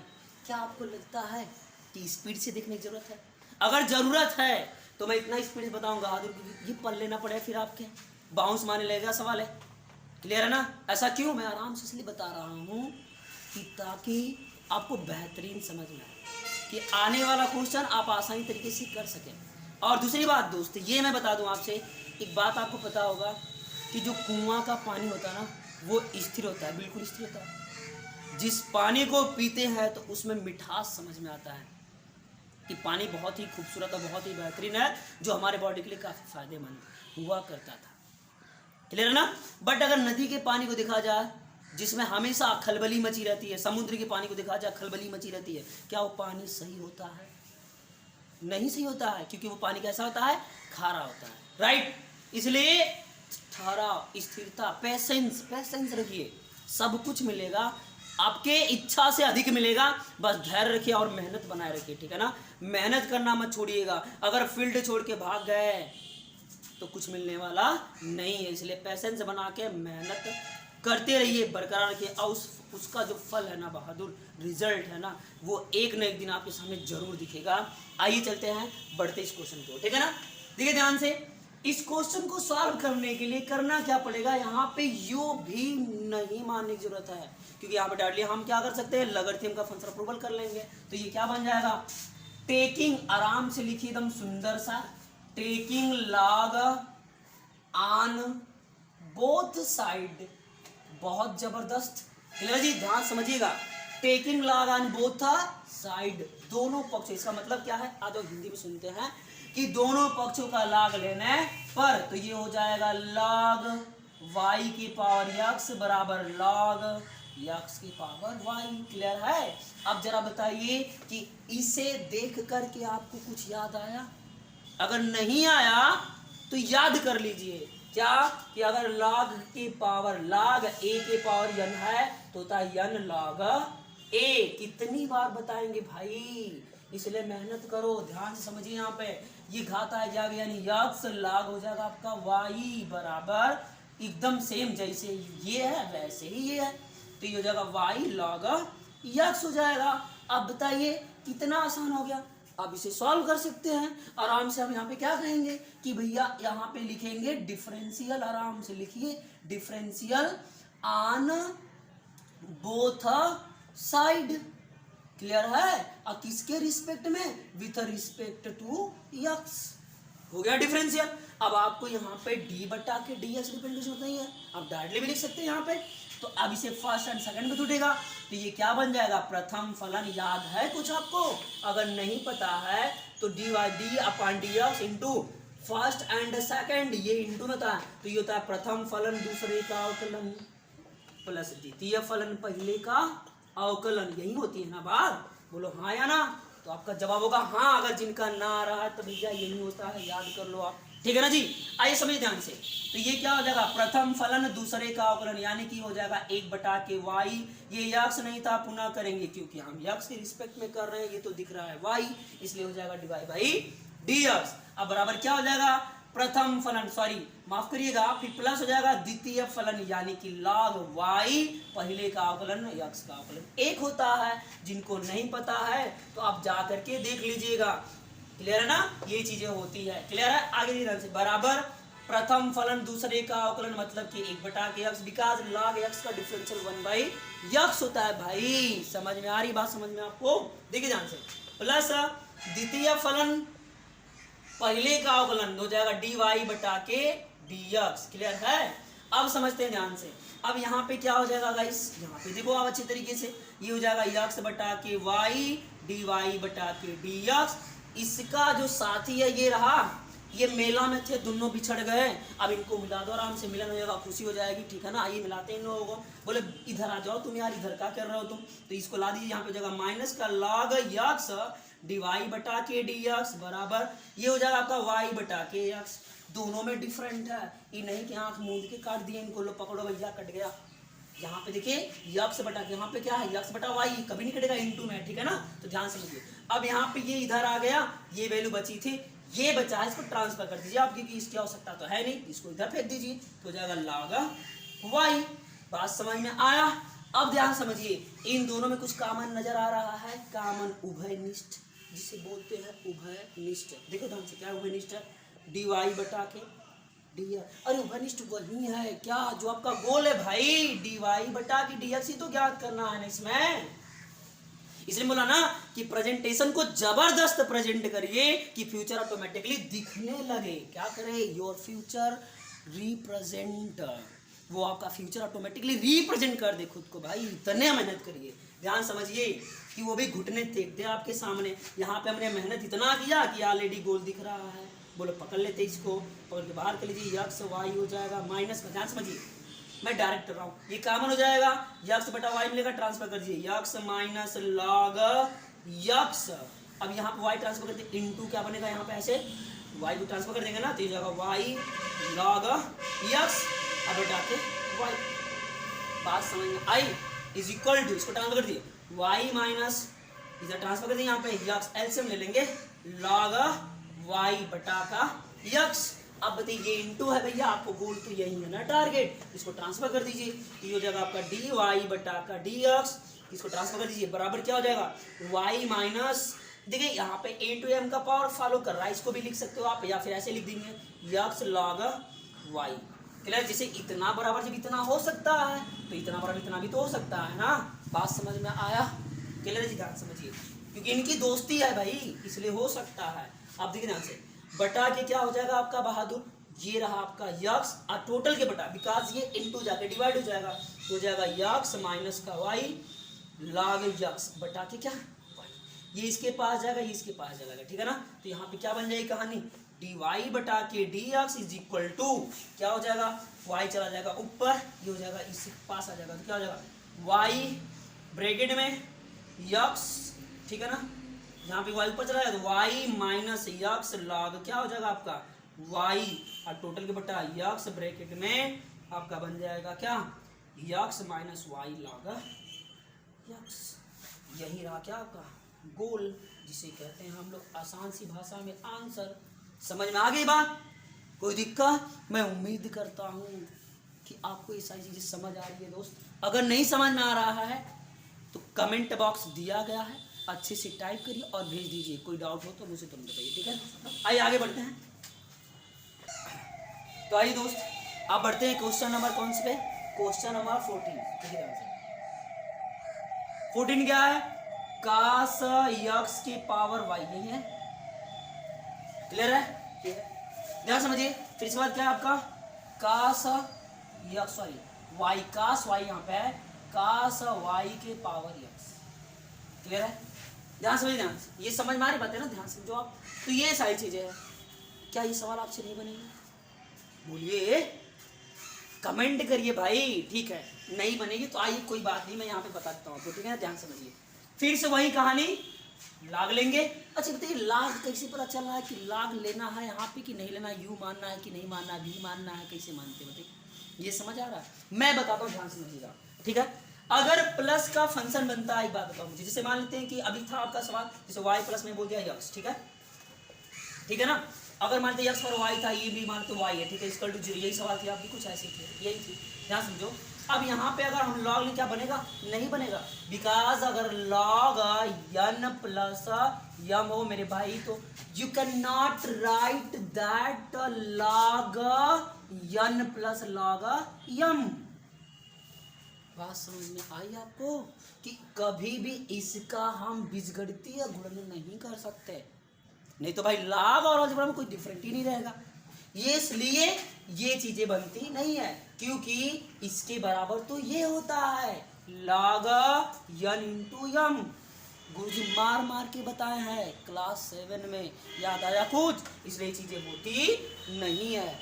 क्या आपको लगता है कि स्पीड से देखने की जरूरत है? अगर जरूरत है तो मैं इतना स्पीड से बताऊंगा ये पढ़ लेना पड़े, फिर आपके बाउंस मारने लगेगा सवाल है। क्लियर है ना? ऐसा क्यों? मैं आराम से इसलिए बता रहा हूँ कि ताकि आपको बेहतरीन समझ में आए कि आने वाला क्वेश्चन आप आसानी तरीके से कर सकें। और दूसरी बात दोस्त, ये मैं बता दूं आपसे एक बात, आपको पता होगा कि जो कुआं का पानी होता है ना वो स्थिर होता है, बिल्कुल स्थिर होता है। जिस पानी को पीते हैं तो उसमें मिठास समझ में आता है कि पानी बहुत ही खूबसूरत और बहुत ही बेहतरीन है, जो हमारे बॉडी के लिए काफ़ी फायदेमंद हुआ करता था। क्लियर है ना। बट अगर नदी के पानी को देखा जाए जिसमें हमेशा खलबली मची रहती है, समुद्र के पानी को देखा जाए खलबली मची रहती है, क्या वो पानी सही होता है? नहीं सही होता है, क्योंकि वो पानी कैसा होता है? खारा होता है, राइट। इसलिए ठहराव, स्थिरता, पेशेंस रखिए, सब कुछ मिलेगा, आपके इच्छा से अधिक मिलेगा, बस धैर्य रखिए और मेहनत बनाए रखिए, ठीक है ना। मेहनत करना मत छोड़िएगा, अगर फील्ड छोड़ के भाग गए तो कुछ मिलने वाला नहीं है। इसलिए पेशेंस बना के मेहनत करते रहिए, बरकरार रखिए, और उसका जो फल है ना, बहादुर रिजल्ट है ना, वो एक न एक दिन आपके सामने जरूर दिखेगा। आइए चलते हैं, बढ़ते इस क्वेश्चन को, ठीक है ना। देखिए ध्यान से, इस क्वेश्चन को सॉल्व करने के लिए करना क्या पड़ेगा, यहाँ पे यू भी नहीं मानने की जरूरत है, क्योंकि यहाँ पे डायरेक्टली हम क्या कर सकते हैं, लॉगरिथम का फंक्शन अप्रूवल कर लेंगे। तो ये क्या बन जाएगा, टेकिंग, आराम से लिखिए एकदम सुंदर सा, taking log on both side, बहुत जबरदस्त। जी ध्यान समझिएगा, taking log on both side, दोनों पक्ष, इसका मतलब क्या है, आज हिंदी में सुनते हैं कि दोनों पक्षों का लॉग लेने पर, तो ये हो जाएगा लॉग y की पावर x बराबर लॉग x की पावर y। क्लियर है। अब जरा बताइए कि इसे देख करके आपको कुछ याद आया? अगर नहीं आया तो याद कर लीजिए, क्या कि अगर log की पावर log a के पावर n है तो होता है n log a। कितनी बार बताएंगे भाई, इसलिए मेहनत करो, ध्यान से समझिए। यहाँ पे ये घात आ जाएगा, यानी x log हो जाएगा आपका y बराबर एकदम सेम, जैसे ये है वैसे ही ये है, तो ये हो जाएगा y log x हो जाएगा। अब बताइए कितना आसान हो गया, अब इसे सॉल्व कर सकते हैं आराम से। हम यहाँ पे क्या कहेंगे कि भैया यहाँ पे लिखेंगे डिफरेंशियल, आराम से लिखिए differential on both side. Clear है। और किसके रिस्पेक्ट में, विथ रिस्पेक्ट टू x। हो गया डिफरेंशियल। अब आपको यहाँ पे d बटा के dx डिपेंड की जरूरत नहीं है, आप डायरेक्टली भी लिख सकते हैं यहाँ पे। तो अब इसे फर्स्ट एंड सेकंड में टूटेगा, तो ये क्या बन जाएगा, प्रथम फलन। याद है कुछ आपको? अगर नहीं पता है तो dy upon dx into first and second, ये इंटू में होता है, तो ये होता है प्रथम फलन दूसरे का अवकलन प्लस द्वितीय फलन पहले का अवकलन। यही होती है ना बात, बोलो हाँ या ना। तो आपका जवाब होगा हाँ। अगर जिनका ना आ रहा है तो भैया यही होता है, याद कर लो आप, ठीक है ना जी। आइए समझिए ध्यान से, तो ये क्या हो जाएगा, प्रथम फलन दूसरे का अवकलन, यानी कि हो जाएगा 1 बटा के y। ये x नहीं था, पुनः करेंगे क्योंकि हम x के रिस्पेक्ट में कर रहे हैं, ये तो दिख रहा है y, इसलिए हो जाएगा डिवाइड बाई dx। अब बराबर क्या हो जाएगा, प्रथम फलन, सॉरी माफ करिएगा, फिर प्लस हो जाएगा द्वितीय फलन, यानी कि log y पहले का अवकलन x का अवकलन 1 होता है। जिनको नहीं पता है तो आप जा करके देख लीजिएगा। क्लियर है ना, ये चीजें होती है। क्लियर है। आगे ध्यान से, बराबर प्रथम फलन दूसरे का अवकलन, मतलब कि 1 बटा के x, बिकॉज log x का डिफरेंशियल 1 बाई x होता है। भाई समझ में आ रही बात, समझ में आपको? देखिए ध्यान से, प्लस द्वितीय फलन पहले का अवकलन हो जाएगा dy बटा के dx। क्लियर है। अब समझते हैं ध्यान से, अब यहाँ पे क्या हो जाएगा गाइस, यहाँ पे देखो आप अच्छे तरीके से, ये हो जाएगा x बटा के y dy बटा के dx। इसका जो साथी है ये रहा, ये मेला में थे, दोनों बिछड़ गए, अब इनको मिला दो, आराम से मिलन हो जाएगा, खुशी हो जाएगी, ठीक है ना। आइए मिलाते हैं इन लोगों को। बोले इधर आ जाओ तुम यार, इधर क्या कर रहे हो तुम, तो इसको ला दीजिए। यहाँ पे हो जाएगा माइनस का log x dy बटा के dx बराबर ये हो जाएगा आपका y बटा के x। दोनों में डिफरेंट है, ये नहीं कि आंख मूंद के काट दिए इनको, लो पकड़ो भैया कट गया। यहाँ पे देखिए x बटा के, यहाँ पे क्या है x बटा y, कभी नहीं कटेगा, इंटू में, ठीक है ना। तो ध्यान समझिए, अब यहाँ पे ये इधर आ गया, ये वैल्यू बची थी, ये बचा है, इसको ट्रांसफर कर दीजिए आप, क्योंकि इसकी आवश्यकता तो है नहीं, इसको इधर फेंक दीजिए, तो हो जाएगा log y। बात समझ में आया। अब ध्यान समझिए, इन दोनों में कुछ कॉमन नजर आ रहा है, कॉमन उभयनिष्ठ, जिसे बोलते हैं उभयनिष्ठ। देखो ध्यान से, क्या उभयनिष्ठ है, dy बटा के dx। अरे उभयनिष्ठ वही है क्या जो आपका गोल है भाई, dy बटा के dx ही तो ज्ञात करना है ना इसमें। इसलिए बोला ना कि प्रेजेंटेशन को जबरदस्त प्रेजेंट करिए कि फ्यूचर ऑटोमेटिकली दिखने लगे। क्या करे, योर फ्यूचर रिप्रेजेंट, वो आपका फ्यूचर ऑटोमेटिकली रिप्रेजेंट कर दे खुद को। भाई इतने मेहनत करिए, ध्यान समझिए कि वो भी घुटने टेक दे आपके सामने। यहाँ पे हमने मेहनत इतना किया कि ऑलरेडी गोल दिख रहा है। बोलो पकड़ लेते इसको, पकड़ के बाहर कर लीजिए, यक्स वाई हो जाएगा माइनस का, ध्यान समझिए मैं डायरेक्ट कर रहा हूँ, ये कॉमन हो जाएगा, यक्स बटा वाई मिलेगा, ट्रांसफर कर दीजिए यक्स माइनस लॉग यक्स। अब यहाँ पे वाई ट्रांसफर कर दिए, इनटू क्या बनेगा यहाँ पे ऐसे, वाई को ट्रांसफर कर देंगे ना तो ये जाएगा वाई लॉग यक्स, अब बटा के वाई। बात समझ में आई? इज इक्वल टू, इसको ट्रांसफर कर दिए वाई माइनस इधर ट्रांसफर कर दिए यहाँ पे यक्स, एलसीएम ले लेंगे लॉग वाई बटा का यक्स। अब बताइए ये इंटू है भैया, आपको गोल तो यही है ना टारगेट, इसको ट्रांसफर कर दीजिए, ये हो जाएगा आपका डी वाई बटा का डी एक्स, इसको ट्रांसफर कर दीजिए बराबर क्या हो जाएगा वाई माइनस, देखिए यहाँ पे ए टू एम का पावर फॉलो कर रहा है, इसको भी लिख सकते हो आप, या फिर ऐसे लिख देंगे यक्स लॉग वाई। क्लियर? जैसे इतना बराबर जब इतना हो सकता है तो इतना बराबर इतना भी तो हो सकता है ना। बात समझ में आया? क्लियर जी? ध्यान समझिए, क्योंकि इनकी दोस्ती है भाई इसलिए हो सकता है। आप देखिए ध्यान से, बटा के क्या हो जाएगा आपका बहादुर, ये रहा आपका यक्स और टोटल के बटा, बिकॉज ये इनटू जाके डिवाइड हो जाएगा, हो जाएगा यक्स माइनस का वाई लॉग यक्स बटा के क्या वाई। ये इसके पास जाएगा, ये इसके पास जाएगा, ठीक है ना। तो यहाँ पे क्या बन जाएगी कहानी, डी वाई बटा के d x is equal to क्या हो जाएगा, वाई चला जाएगा ऊपर, ये हो जाएगा इसके पास आ जाएगा, तो क्या हो जाएगा वाई ब्रैकेट में यक्स, ठीक है ना, यहाँ पे वाई ऊपर चला जाएगा तो वाई माइनस यक्स लॉग क्या हो जाएगा आपका वाई, और टोटल के बटा यक्स ब्रैकेट में आपका बन जाएगा क्या x minus y log x. यही रहा क्या आपका गोल, जिसे कहते हैं हम लोग आसान सी भाषा में आंसर। समझ में आ गई बात? कोई दिक्कत? मैं उम्मीद करता हूँ कि आपको ये सारी चीजें समझ आ रही है दोस्त। अगर नहीं समझ में आ रहा है तो कमेंट बॉक्स दिया गया है, अच्छे से टाइप करिए और भेज दीजिए, कोई डाउट हो तो मुझे तुरंत बताइए, ठीक है। आइए आगे बढ़ते हैं। तो आइए दोस्त आप बढ़ते हैं क्वेश्चन नंबर कौन से पे, क्वेश्चन नंबर 14। 14 क्या है, कास यक्स की पावर वाई, यही है, क्लियर है? ध्यान समझिए, फिर इसके बाद क्या है आपका कास यक्स सॉरी वाई, कास वाई यहाँ पे है, कास वाई के पावर यक्स, क्लियर है? ध्यान समझिए, ध्यान से, ये समझ में आ रही बात है ना, ध्यान समझो आप। तो ये सारी चीजें हैं, क्या ये सवाल आपसे नहीं बनेगी? बोलिए, कमेंट करिए भाई, ठीक है। नहीं बनेगी तो आइए कोई बात नहीं, मैं यहाँ पे बता देता हूँ आपको, ठीक है? ध्यान समझिए, फिर से वही कहानी, लाग लेंगे। अच्छा बताइए लाग कैसे पता चल रहा है कि लाग लेना है यहाँ पे कि नहीं लेना, यू मानना है कि नहीं मानना, भी मानना है, कैसे मानते बताइए? ये समझ आ रहा है? मैं बताता हूँ, ध्यान समझिएगा, ठीक है? अगर प्लस का फंक्शन बनता है, एक बात बताऊँ मुझे, जैसे मान लेते हैं कि अभी था आपका सवाल, जैसे वाई प्लस में बोल दिया यक्स, ठीक है, ठीक है ना। अगर मानते यक्स पर वाई था, ये भी मानते वाई है, ठीक है, इक्वल टू 0, यही सवाल थी आपकी, कुछ ऐसी थी, यही थी, ध्यान समझो। अब यहाँ पे अगर हम लॉग लें क्या बनेगा, नहीं बनेगा, बिकॉज अगर लॉग n प्लस यम हो मेरे भाई तो you can not write that log n plus log m. बात समझ में आई आपको कि कभी भी इसका हम बीजगणितीय या गुणन नहीं कर सकते, नहीं तो भाई लॉग और अलजेब्रा में कोई डिफरेंट ही नहीं रहेगा। ये इसलिए ये चीजें बनती नहीं है, क्योंकि इसके बराबर तो ये होता है log n इंटू यम। गुरुजी मार मार के बताए हैं क्लास 7 में, याद आया कुछ? इसलिए ये चीजें होती नहीं है,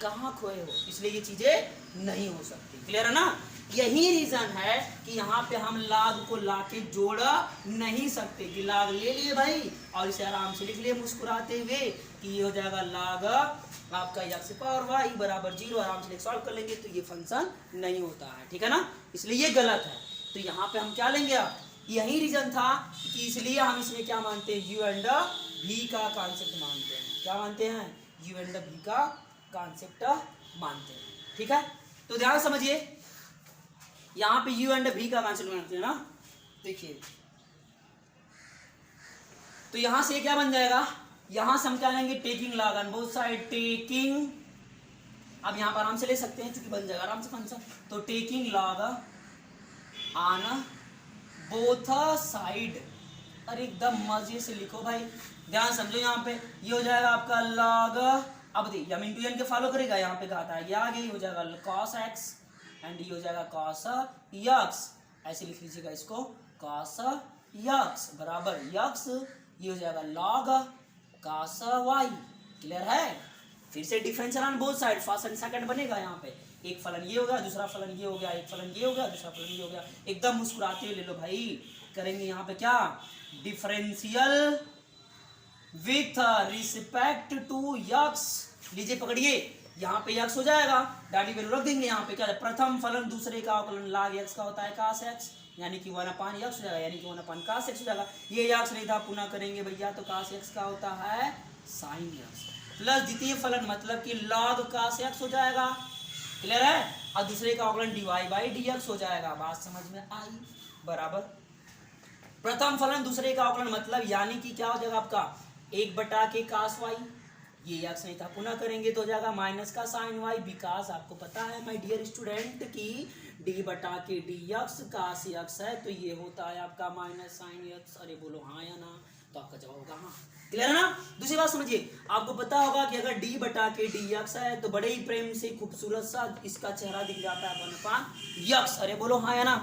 कहाँ खोए हो, इसलिए ये चीजें नहीं हो सकती, क्लियर है ना। यही रीजन है कि यहाँ पे हम लाग को लाके जोड़ नहीं सकते, कि लाग ले लिए भाई और इसे आराम से लिख लिए मुस्कुराते हुए कि ये हो जाएगा लाग आपका यक्स पावर वाई बराबर 0, आराम से सॉल्व कर लेंगे तो ये फंक्शन नहीं होता है, ठीक है ना, इसलिए ये गलत है। तो यहाँ पे हम क्या लेंगे, अब यही रीजन था कि इसलिए हम इसमें क्या मानते हैं, यू एंड भी का कॉन्सेप्ट मानते हैं। क्या मानते हैं? यू एंड भी का कॉन्सेप्ट मानते हैं, ठीक है। तो ध्यान समझिए, यहाँ पे यू एंड भी का कॉन्सेप्ट मानते हैं ना, देखिए तो यहां से क्या बन जाएगा, यहां से हम क्या लेंगे, taking log on both side, taking, अब यहां पर आराम से ले सकते हैं क्योंकि बन जाएगा आराम से फंक्शन, तो taking log on both side, अरे एकदम मजे से लिखो भाई, ध्यान समझो। यहाँ पे ये हो जाएगा आपका लॉग, अब देखिए यम इंटू एन के फॉलो करेगा, यहाँ पे घात आएगी आगे, हो जाएगा cos x एंड ये हो जाएगा कॉस यक्स, ऐसे लिख लीजिएगा इसको, कॉस यक्स बराबर यक्स, ये हो जाएगा लॉग कॉस वाई। क्लियर है? फिर से differential on both side, first and second बनेगा यहाँ पे, एक फलन ये हो गया, दूसरा फलन ये हो गया, एक फलन ये हो गया, दूसरा फलन ये हो गया। एकदम मुस्कुराते हुए ले लो भाई। करेंगे यहाँ पे क्या, differential with respect to x. लीजिए पकड़िए, यहाँ पे यक्स हो जाएगा, डाली वैल्यू रख देंगे। यहाँ पे क्या है, प्रथम फलन दूसरे का अवकलन log x का होता है cos x, यानी कि 1/x हो जाएगा, यानी कि 1/cos x हो जाएगा। ये यक्स नहीं था, पुनः करेंगे भैया, तो cos x का होता है sin x प्लस द्वितीय फलन मतलब कि log cos x हो जाएगा। क्लियर है? और दूसरे का अवकलन dy/dx हो जाएगा। बात समझ में आई? बराबर प्रथम फलन दूसरे का अवकलन मतलब यानी कि क्या हो जाएगा आपका 1/के cos y, ये यक्स नहीं था, पुनः करेंगे तो हो जाएगा माइनस का साइन वाई, बिकॉज आपको पता है माय डियर स्टूडेंट की d/के dx cos x है, तो ये होता है आपका माइनस साइन x। अरे बोलो हाँ या ना, तो आपका जवाब होगा हाँ। क्लियर है ना? दूसरी बात समझिए, आपको पता होगा कि अगर d/के dx है तो बड़े ही प्रेम से खूबसूरत सा इसका चेहरा दिख जाता है 1/x। अरे बोलो हाँ या ना?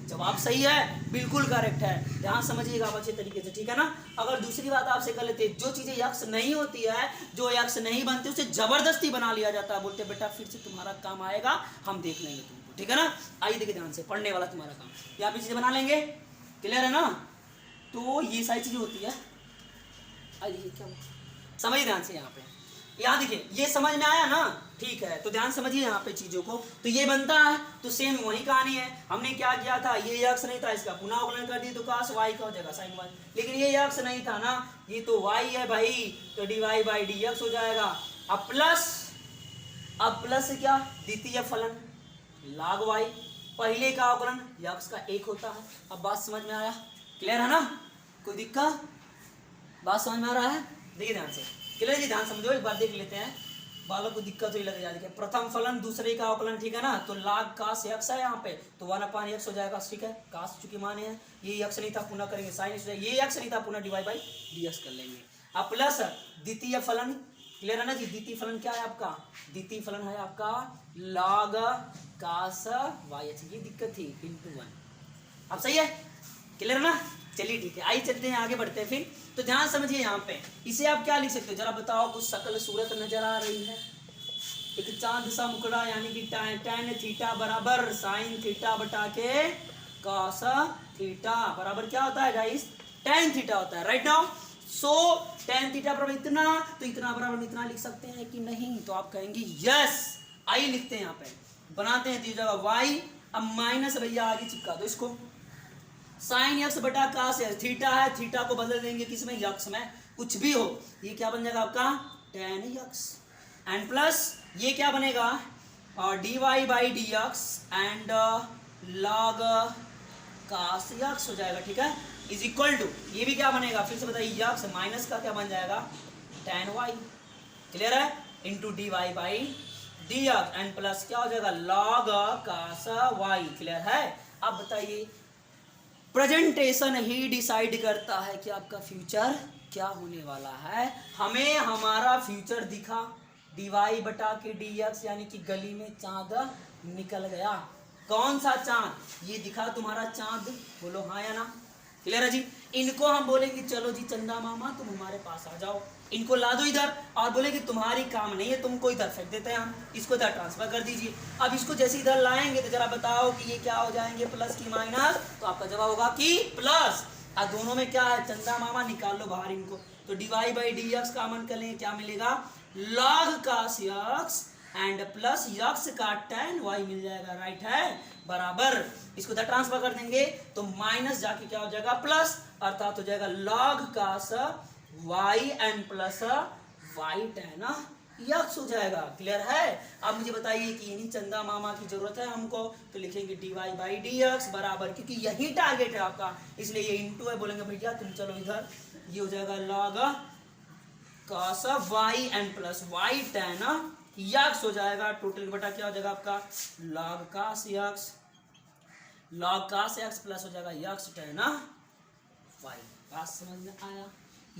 जवाब सही है, बिल्कुल करेक्ट है। ध्यान समझिएगा आप अच्छे तरीके से, ठीक है ना? अगर दूसरी बात आपसे कर लेते, जो चीजें यक्स नहीं होती है, जो यक्स नहीं बनती, उसे जबरदस्ती बना लिया जाता है, बोलते बेटा फिर से तुम्हारा काम आएगा, हम देख लेंगे तुमको, ठीक है ना? आइए देखिए ध्यान से, पढ़ने वाला तुम्हारा काम, यहाँ पे चीजें बना लेंगे। क्लियर है ना? तो ये सारी चीजें होती है। आइए क्या समझिए ध्यान से, यहाँ पे यहाँ देखिए, ये समझ में आया ना? ठीक है, तो ध्यान समझिए यहाँ पे चीजों को। तो ये बनता है, तो सेम वही कहानी है। हमने क्या किया था, ये यक्स नहीं था, इसका पुनः अवकलन कर दिए तो cos y का हो जाएगा sin y। लेकिन ये यक्स नहीं था ना, ये तो y है भाई, तो dy/dx हो जाएगा। अब प्लस से क्या, द्वितीय फलन log y, पहले का अवकलन यक्स का 1 होता है। अब बात समझ में आया? क्लियर है ना? कोई दिक्कत? बात समझ में आ रहा है? देखिए ध्यान से, क्लियर जी? ध्यान समझो, एक बार देख लेते हैं, बालों को दिक्कत ही लगे। देखिए प्रथम फलन दूसरे का अवकलन, ठीक है ना? तो log cos x है यहाँ पे, तो 1/x हो जाएगा, ठीक है? cos चूंकि माने हैं, ये x नहीं था, पुनः करेंगे sin x, ये x नहीं था, पुनः dy/dx कर लेंगे। अब प्लस द्वितीय फलन, क्लियर है ना जी? द्वितीय फलन क्या है आपका? द्वितीय फलन है आपका log cos y, ये दिक्कत थी, × 1। अब सही है? क्लियर है ना? चलिए ठीक है, आइए चलते हैं, आगे बढ़ते हैं फिर। तो ध्यान समझिए यहाँ पे, इसे आप क्या लिख सकते हो, जरा बताओ, कुछ शकल सूरत नजर आ रही है, एक चांद सा मुकड़ा, यानी कि tan थीटा बराबर sin थीटा/के cos थीटा बराबर क्या होता है गाइस? tan थीटा होता है, राइट नाउ? सो tan थीटा बराबर इतना, तो इतना बराबर इतना लिख सकते हैं कि नहीं? तो आप कहेंगे यस। आइए लिखते हैं, यहाँ पे बनाते हैं, तो जगह y, अब माइनस भैया आगे चिपका दो इसको, sin x/cos x, थीटा है, थीटा को बदल देंगे किसमें, यक्स में, कुछ भी हो, ये क्या बन जाएगा आपका tan x, एंड प्लस ये क्या बनेगा, dy/dx and log cos x हो जाएगा, ठीक है? इज इक्वल टू, ये भी क्या बनेगा, फिर से बताइए, यक्स माइनस का क्या बन जाएगा, tan y। क्लियर है? इंटू dy/dx एंड प्लस क्या हो जाएगा, log cos y। क्लियर है? अब बताइए, प्रेजेंटेशन ही डिसाइड करता है कि आपका फ्यूचर क्या होने वाला है। हमें हमारा फ्यूचर दिखा, dy/के dx, यानी कि गली में चांद निकल गया। कौन सा चांद? ये दिखा तुम्हारा चांद, बोलो हाँ या ना? क्लियर है जी? इनको हम बोलेंगे चलो जी चंदा मामा तुम हमारे पास आ जाओ, इनको ला दो इधर, और बोले कि तुम्हारी काम नहीं है, तुमको इधर फेंक देते हैं हम, इसको इधर ट्रांसफर कर दीजिए। अब इसको जैसे इधर लाएंगे तो जरा बताओ कि ये क्या हो जाएंगे, प्लस की माइनस, तो आपका जवाब होगा कि प्लस। और दोनों में क्या है, चंदा मामा निकाल लो बाहर इनको, तो dy/dx कॉमन कर लें, क्या मिलेगा, log cos x and plus x का tan y मिल जाएगा, राइट है? बराबर इसको इधर ट्रांसफर कर देंगे तो माइनस जाके क्या हो जाएगा, प्लस, अर्थात हो जाएगा log cos y and plus y tan x हो जाएगा। क्लियर है? अब मुझे बताइए कि इन्हीं चंदा मामा की जरूरत है हमको, तो लिखेंगे dy/dx बराबर, क्योंकि यही टारगेट है आपका, इसलिए ये इंटू है, बोलेंगे भैया तुम चलो इधर, ये हो जाएगा log cos y and plus y tan x हो जाएगा, टोटल बटा क्या हो जाएगा आपका, log cos x प्लस हो जाएगा x tan y। बात समझ में आया?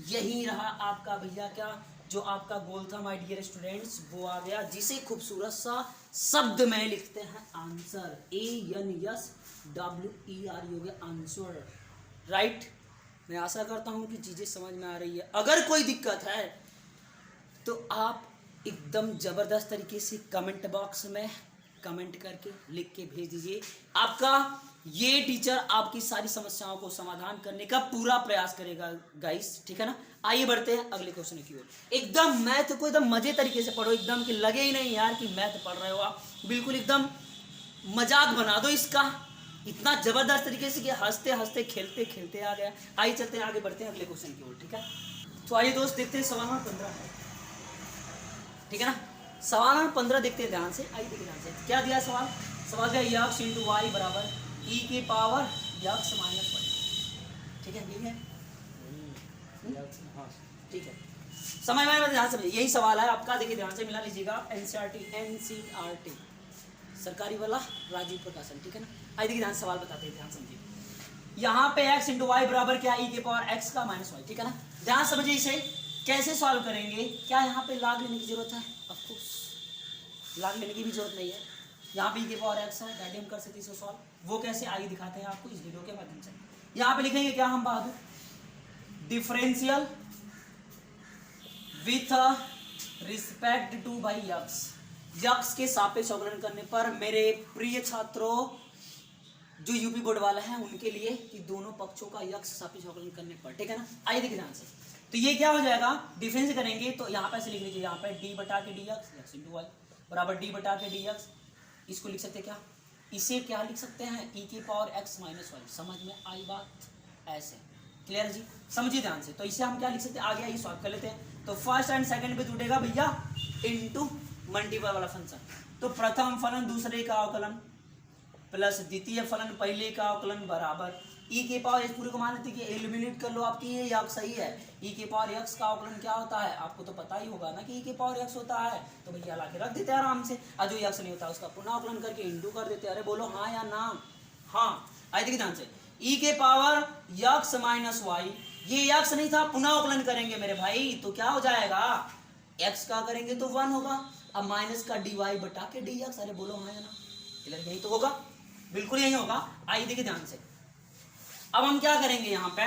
यही रहा आपका भैया क्या, जो आपका गोल था माय डियर स्टूडेंट्स, वो आ गया, जिसे खूबसूरत सा शब्द में लिखते हैं आंसर, ANSWER हो गया आंसर, राइट। मैं आशा करता हूं कि चीजें समझ में आ रही है। अगर कोई दिक्कत है तो आप एकदम जबरदस्त तरीके से कमेंट बॉक्स में कमेंट करके लिख के भेज दीजिए। आपका ये टीचर आपकी सारी समस्याओं को समाधान करने का पूरा प्रयास करेगा गाइस, ठीक है ना। आइए बढ़ते हैं अगले क्वेश्चन की ओर। एकदम मैथ को एकदम मजे तरीके से पढ़ो, एकदम कि लगे ही नहीं यार कि मैथ पढ़ रहे हो आप, बिल्कुल एकदम मजाक बना दो इसका, इतना जबरदस्त तरीके से कि हंसते हंसते खेलते खेलते आ गया। आइए चलते हैं आगे बढ़ते हैं अगले क्वेश्चन की ओर, ठीक है। तो आइए दोस्त देखते हैं सवाल नंबर 15 है, ठीक है ना। सवाल नंबर 15 देखते हैं ध्यान से, आइए देखिए ध्यान से क्या दिया सवाल। सवाल दिया यक्स इंटू वाई बराबर ई के पावर यक्स माइनस वाई, ठीक है, यही है, ठीक है। समझ में ध्यान से, यही सवाल है आपका, देखिए ध्यान से मिला लीजिएगा। एनसीईआरटी सरकारी वाला राजीव प्रकाशन, ठीक है ना। आइए देखिए ध्यान सवाल बताते हैं, ध्यान समझिए। यहाँ पे x इंटू वाई बराबर क्या, ई के पावर x का माइनस वाई, ठीक है ना। ध्यान समझिए इसे कैसे सॉल्व करेंगे। क्या यहाँ पे लाग लेने की जरूरत है? ऑफ कोर्स लाग लेने की भी जरूरत नहीं है। यहाँ पे ई के पावर x है, डायरेक्ट हम कर सकते हैं इसे सॉल्व। वो कैसे आइए दिखाते हैं आपको इस वीडियो के माध्यम से। यहाँ पे लिखेंगे क्या हम बहादुर, differential with respect to by x, x के सापेक्ष अवकलन करने पर मेरे प्रिय छात्रों जो यूपी बोर्ड वाला है उनके लिए कि दोनों पक्षों का यक्स सापेक्ष अवकलन करने पर, ठीक है ना। आइए देखिए ध्यान से, तो ये क्या हो जाएगा, डिफरेंस करेंगे तो यहाँ पे ऐसे लिख लीजिए, यहाँ पे डी बटा के डी एक्स इंटू वाई बराबर डी बटा के डी एक्स। इसको लिख सकते हैं क्या, इसे क्या लिख सकते हैं, ई की पावर एक्स माइनस वाई। समझ में आई बात, ऐसे क्लियर जी, समझिए ध्यान से। तो इसे हम क्या लिख सकते हैं, आगे आइए सॉल्व कर लेते हैं। तो फर्स्ट एंड सेकंड पे जुड़ेगा भैया इनटू मल्टीपल वाला फंक्शन, तो प्रथम फलन दूसरे का अवकलन प्लस द्वितीय फलन पहले का अवकलन बराबर ई के पावर, इस पूरे को मान लेते कि एलिमिनेट कर लो, आपकी ये यक्स सही है। ई के पावर यक्स का अवकलन क्या होता है, आपको तो पता ही होगा ना कि ई के पावर यक्स होता है, तो भैया ला के रख देते हैं आराम से। और जो यक्स नहीं होता उसका पुनः अवकलन करके इंटू कर देते हैं। अरे बोलो हाँ या ना, हाँ। आइए देखिए ध्यान से, ई के पावर यक्स माइनस वाई, ये यक्स नहीं था, पुनः अवकलन करेंगे मेरे भाई तो क्या हो जाएगा, एक्स का करेंगे तो 1 होगा, अब माइनस का डी वाई बटा के डी एक्स। अरे बोलो हाँ या ना, क्लियर, यही तो होगा, बिल्कुल यही होगा। आइए देखिए ध्यान से, अब हम क्या करेंगे, यहाँ पे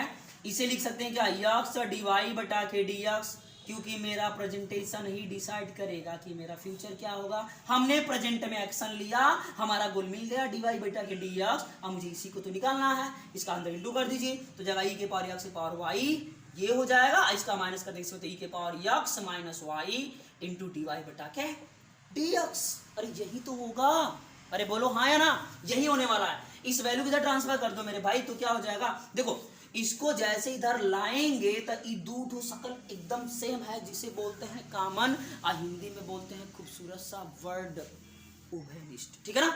इसे लिख सकते हैं क्या, यक्स डी वाई बटा के डी एक्स, क्योंकि मेरा प्रेजेंटेशन ही डिसाइड करेगा कि मेरा फ्यूचर क्या होगा। हमने प्रेजेंट में एक्शन लिया, हमारा गोल मिल गया डी वाई बटा के डी एक्स। अब मुझे इसी को तो निकालना है, इसका अंदर इंटू कर दीजिए, तो जगह ई के पावर एक्स की पावर वाई ये हो जाएगा, इसका माइनस कर देंगे तो ई के power x minus y into d y बटा के डी एक्स। अरे यही तो होगा, अरे बोलो हाँ या ना, यही होने वाला है। इस वैल्यू को इधर ट्रांसफर कर दो मेरे भाई, तो क्या हो जाएगा, देखो इसको जैसे इधर लाएंगे तो ये दो ठो शकल एकदम सेम है, जिसे बोलते हैं कॉमन, और हिंदी में बोलते हैं खूबसूरत सा वर्ड उभयनिष्ठ, ठीक है ना।